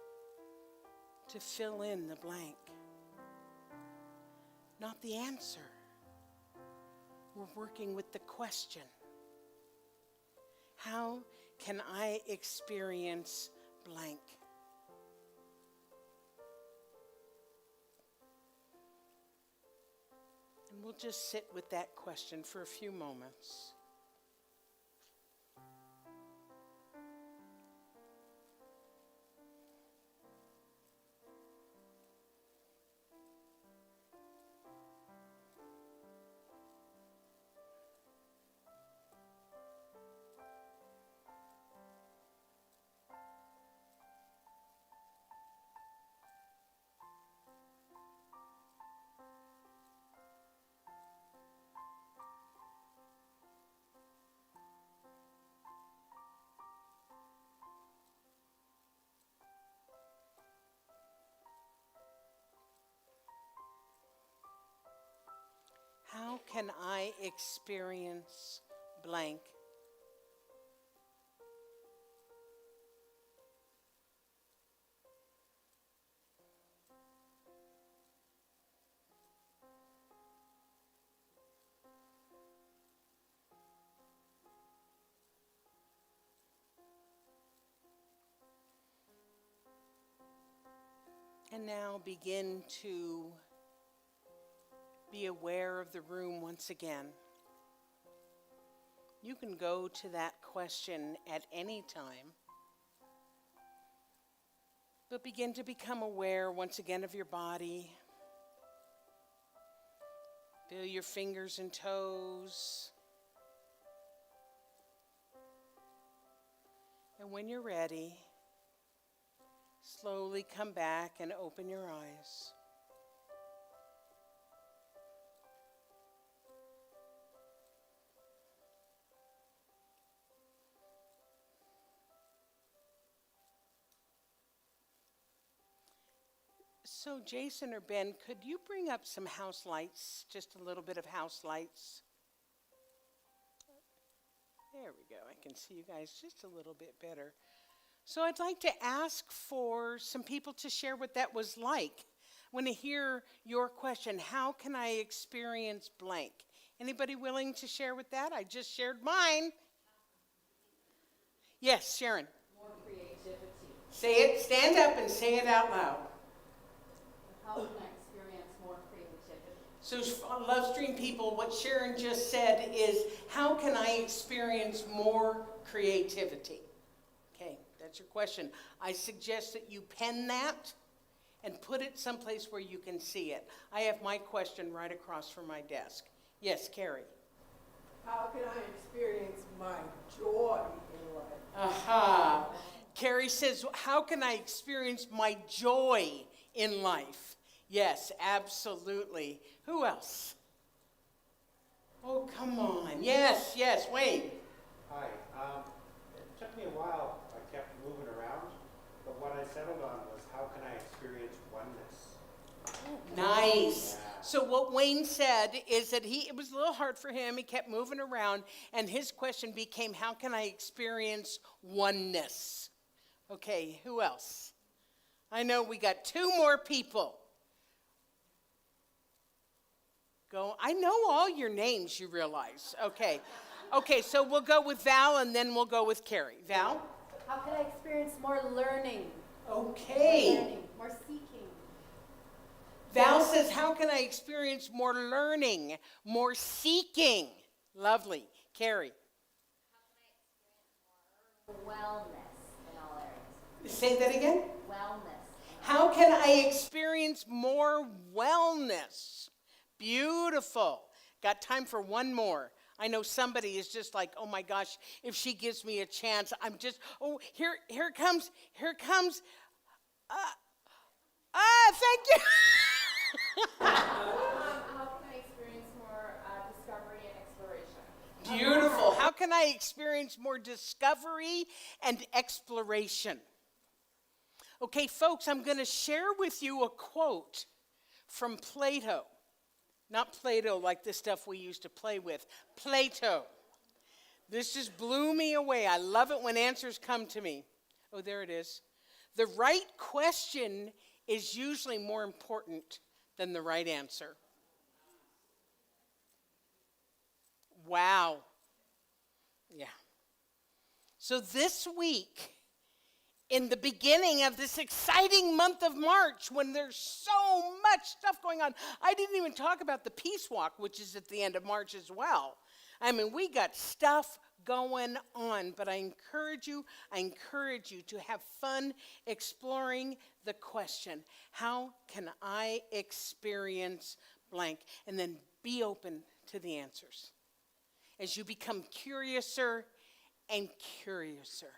to fill in the blank. Not the answer. We're working with the question. How can I experience blank? And we'll just sit with that question for a few moments. How can I experience blank? And now begin to be aware of the room once again. You can go to that question at any time, but begin to become aware once again of your body. Feel your fingers and toes. And when you're ready, slowly come back and open your eyes. So Jason or Ben, could you bring up some house lights, just a little bit of house lights? There we go. I can see you guys just a little bit better. So I'd like to ask for some people to share what that was like. I want to hear your question. How can I experience blank? Anybody willing to share with that? I just shared mine. Yes, Sharon. More creativity. Say it, stand up and say it out loud. How can I experience more creativity? So Love Stream people, what Sharon just said is, how can I experience more creativity? Okay, that's your question. I suggest that you pen that and put it someplace where you can see it. I have my question right across from my desk. Yes, Carrie. How can I experience my joy in life? Aha. Carrie says, how can I experience my joy in life? Yes, absolutely. Who else? Oh, come on. Yes, Wayne. Hi. It took me a while. I kept moving around Nice. So what Wayne said is that it was a little hard for him. He kept moving around, and his question became, how can I experience oneness? Okay, who else? I know we got 2 more people. Go. I know all your names, you realize. Okay. Okay, so we'll go with Val, and then we'll go with Carrie. Val? How can I experience more learning? Okay. More seeking. Val says, how can I experience more learning, more seeking? Lovely. Carrie? Wellness in all areas. Say that again? Wellness. How can I experience more wellness? Beautiful. Got time for one more. I know somebody is just like, oh my gosh, if she gives me a chance, I'm just, oh, here it comes. Thank you. How can I experience more discovery and exploration? Beautiful. How can I experience more discovery and exploration? Okay, folks, I'm going to share with you a quote from Plato. Not Play-Doh like the stuff we used to play with. Plato. This just blew me away. I love it when answers come to me. Oh, there it is. The right question is usually more important than the right answer. Wow. Yeah. So this week, in the beginning of this exciting month of March, when there's so much stuff going on, I didn't even talk about the Peace Walk, which is at the end of March as well. I mean, we got stuff going on, but I encourage you to have fun exploring the question, how can I experience blank? And then be open to the answers. As you become curiouser and curiouser.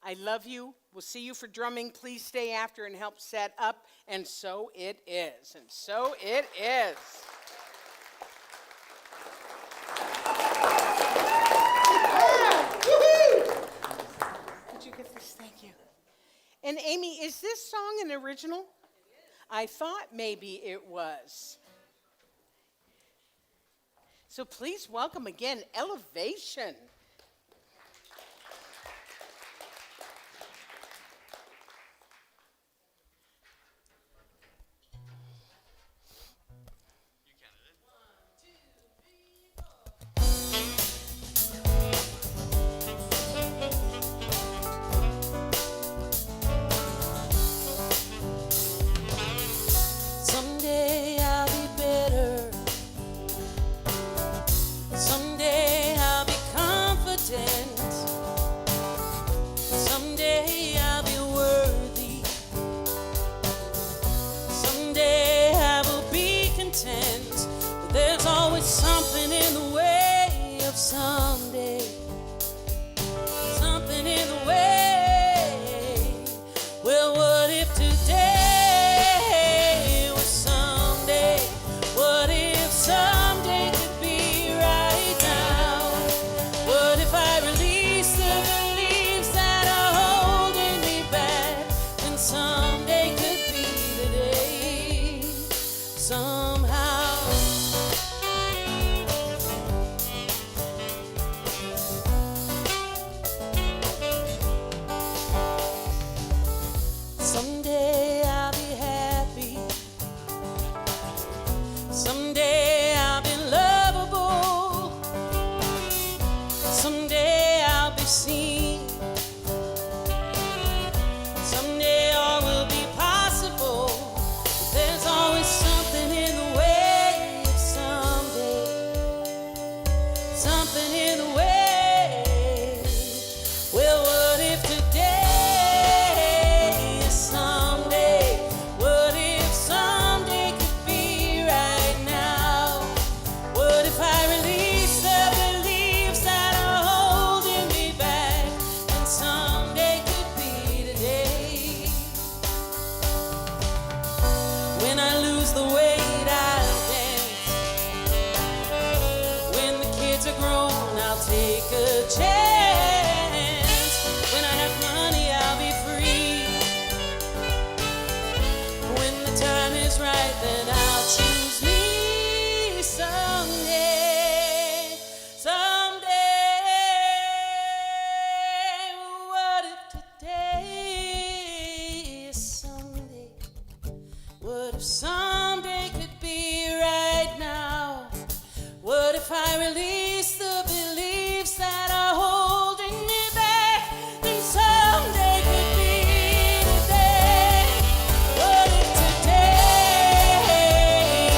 I love you. We'll see you for drumming. Please stay after and help set up. And so it is. And so it is. Did you get this? Thank you. And Amy, is this song an original? It is. I thought maybe it was. So please welcome again, Elevation. Someday I'll be better. Someday I'll become someday could be right now? What if I release the beliefs that are holding me back? Then someday could be today. What if today,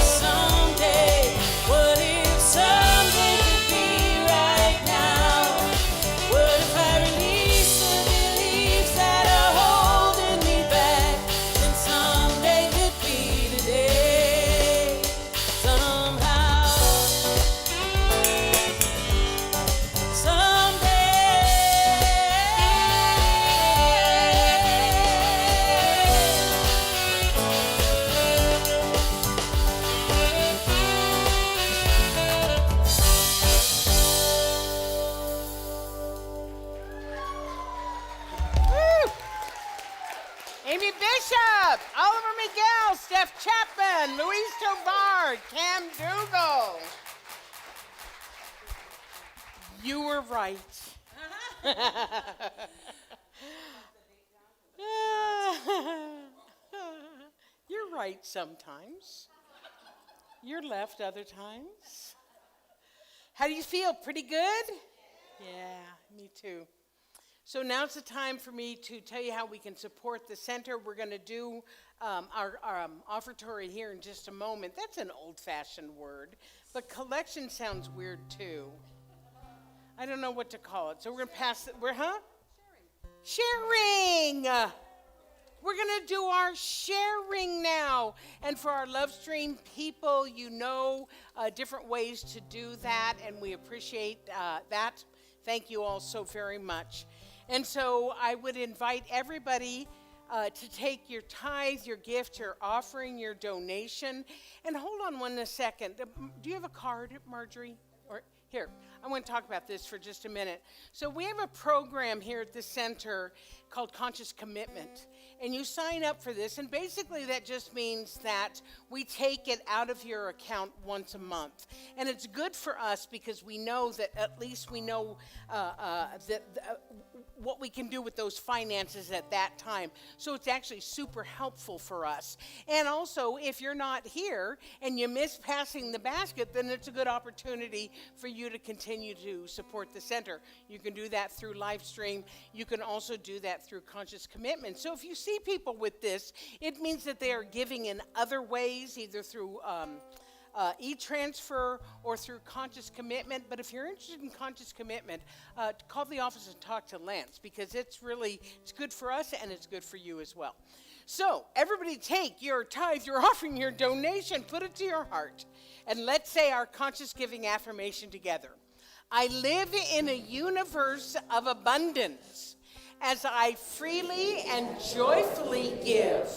someday? What if someday could be right now? What if I release the beliefs that are holding me back? Then someday could be today. Somehow, Amy Bishop, Oliver Miguel, Steph Chapman, Louise Tovar, Cam Dougal. You were right. You're right sometimes. You're left other times. How do you feel? Pretty good? Yeah, me too. So now's the time for me to tell you how we can support the center. We're going to do our offertory here in just a moment. That's an old-fashioned word, but collection sounds weird too. I don't know what to call it. So we're going to pass it. Sharing. We're going to do our sharing now. And for our Love Stream people, you know different ways to do that, and we appreciate that. Thank you all so very much. And so I would invite everybody to take your tithe, your gift, your offering, your donation. And hold on one second. Do you have a card, Marjorie? Or here, I want to talk about this for just a minute. So we have a program here at the center called Conscious Commitment. And you sign up for this, and basically that just means that we take it out of your account once a month. And it's good for us because we know that at least we know what we can do with those finances at that time. So it's actually super helpful for us. And also, if you're not here and you miss passing the basket, then it's a good opportunity for you to continue to support the center. You can do that through live stream. You can also do that through Conscious Commitment. So if you see people with this, it means that they are giving in other ways, either through e-transfer or through Conscious Commitment. But if you're interested in Conscious Commitment, call the office and talk to Lance, because it's good for us and it's good for you as well. So everybody take your tithe, your offering, your donation, put it to your heart, and let's say our conscious giving affirmation together. I live in a universe of abundance. As I freely and joyfully give,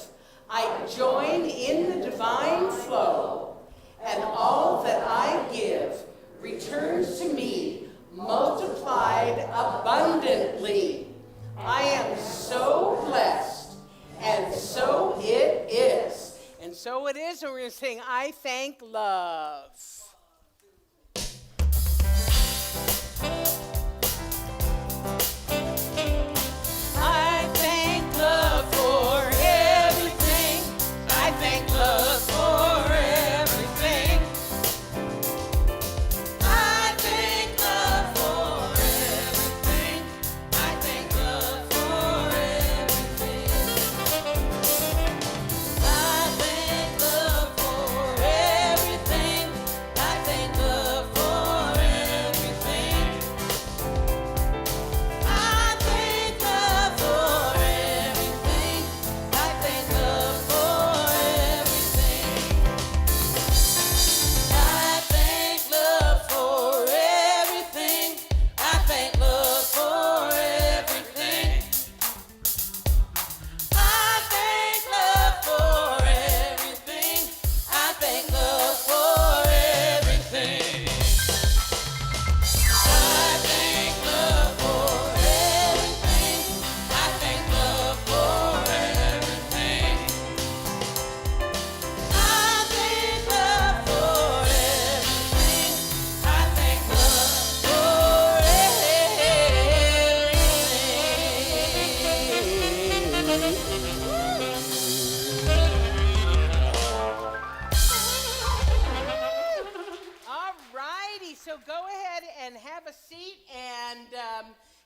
I join in the divine flow, and all that I give returns to me multiplied abundantly. I am so blessed, and so it is. And so it is, and we're going to sing, I Thank Love. I thank love for everything. I thank love for everything. I thank love for everything. I thank love for everything. I thank love for everything.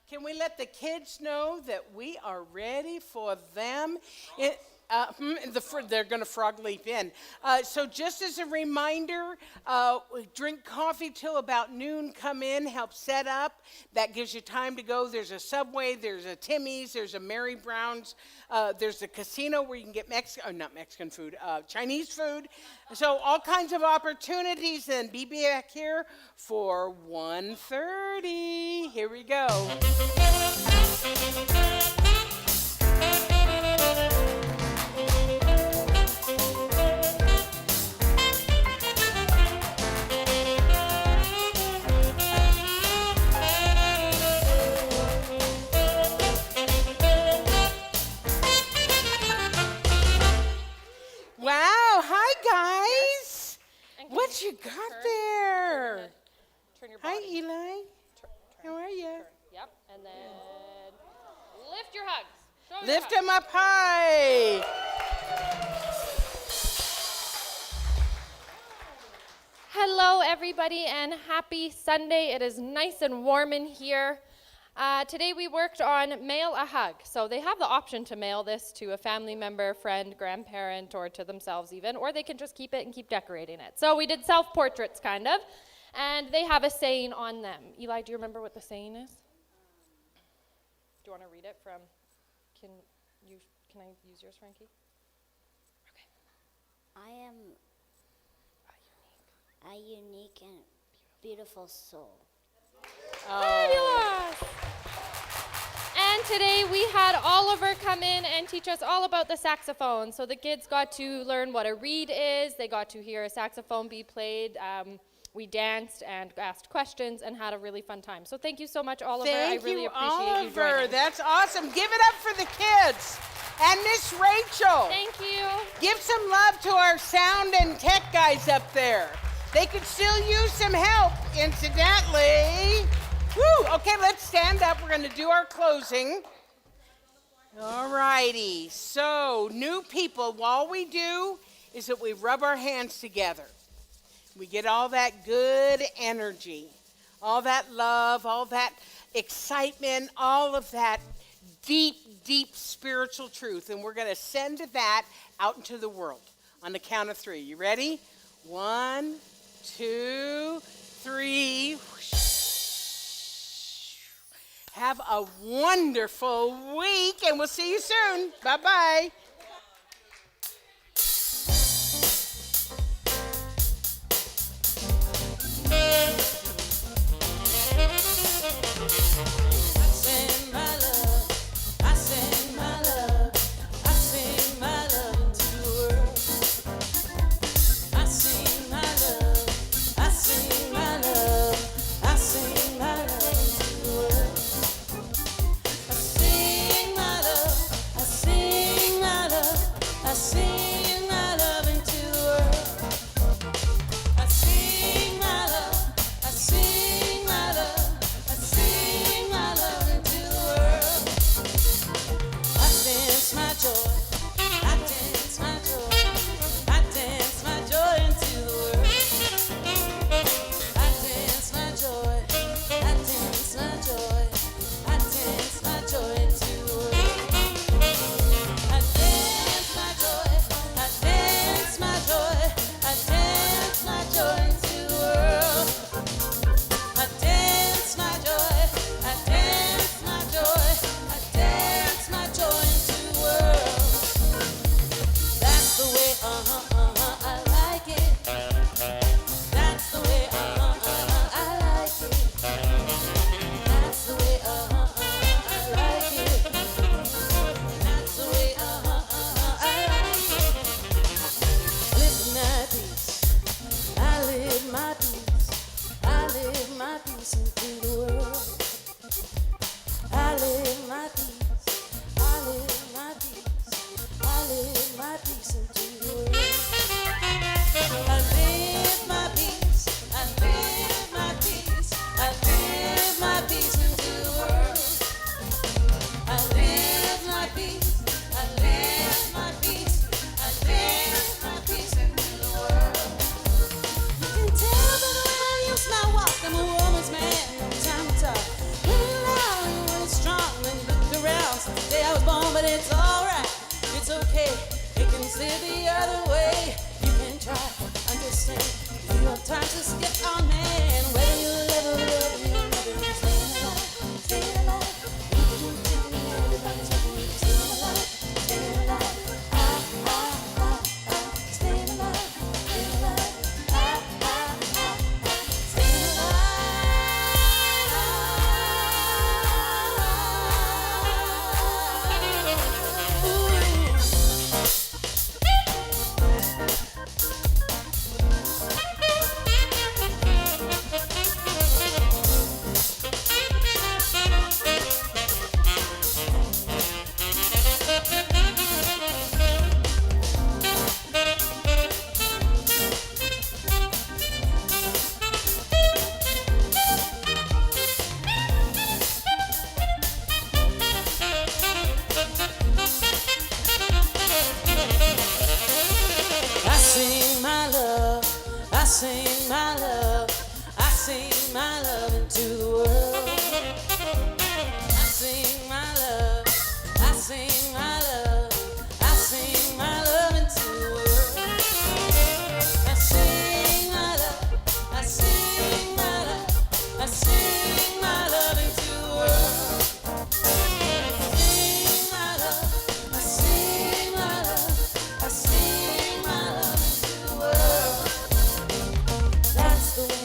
Can we let the kids know that we are ready for them? They're going to frog leap in. So just as a reminder, drink coffee till about noon. Come in, help set up. That gives you time to go. There's a Subway, there's a Timmy's, there's a Mary Brown's. There's a casino where you can get Chinese food. So all kinds of opportunities. And be back here for 1:30. Here we go. Wow, hi guys. What you got there? Turn your Hi body. Eli. How are you? Yep, and then lift your hugs. Show your Lift hugs. them up high. Hello, everybody, and happy Sunday. It is nice and warm in here. Today we worked on mail a hug. So they have the option to mail this to a family member, friend, grandparent, or to themselves even, or they can just keep it and keep decorating it. So we did self-portraits, kind of, and they have a saying on them. Eli, do you remember what the saying is? Do you want to read it from, can I use yours, Frankie? Okay. I am a unique and beautiful soul. Fabulous! And today we had Oliver come in and teach us all about the saxophone. So the kids got to learn what a reed is. They got to hear a saxophone be played. We danced and asked questions and had a really fun time. So thank you so much, Oliver. Thank I really you, appreciate you Oliver. joining. That's awesome. Give it up for the kids. And Miss Rachel. Thank you. Give some love to our sound and tech guys up there. They could still use some help, incidentally. Woo! Okay, let's stand up. We're going to do our closing. All righty. So, new people, all we do is that we rub our hands together. We get all that good energy, all that love, all that excitement, all of that deep, deep spiritual truth. And we're going to send that out into the world on the count of 3. You ready? 1, 2, 3. Have a wonderful week, and we'll see you soon. Bye-bye. I sing my love but it's alright. It's okay. It can still the other way. You can try, understand. You have time to skip on man. Whether you love or love, you're never staying alive, staying alive. Everybody's looking you, staying alive, staying alive. Staying alive, staying alive. Staying I sing my love, I sing my love into the world. I sing my love, I sing my love, I sing my love into the world. I sing my love, I sing my love, I sing my love into the world. Sing my love, I sing my love, I sing my love into the world. That's the way,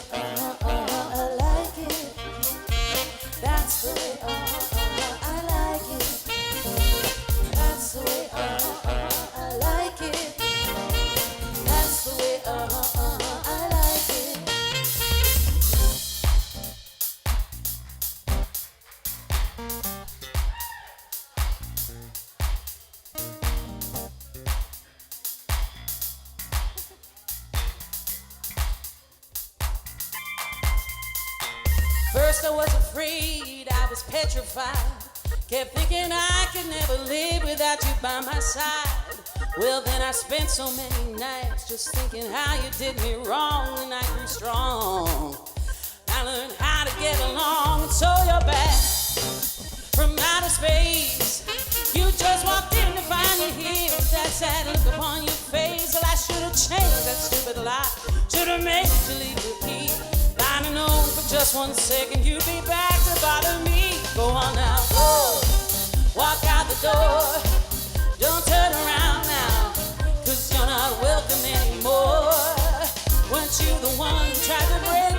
I like it. That's the way, I like it. That's the way, I like it. That's the way, I like it. First I was afraid, I was petrified. Kept thinking I could never live without you by my side. Well, then I spent so many nights just thinking how you did me wrong, and I grew strong. I learned how to get along, and so you're back from outer space. You just walked in to find me here with that sad look upon your face. Well, I should have changed that stupid lie. Should have made you leave the key. I'd have known for just 1 second you'd be back to bother me. Go on now, oh, walk out the door. Don't turn around now, 'cause you're not welcome anymore. Weren't you the one who tried to break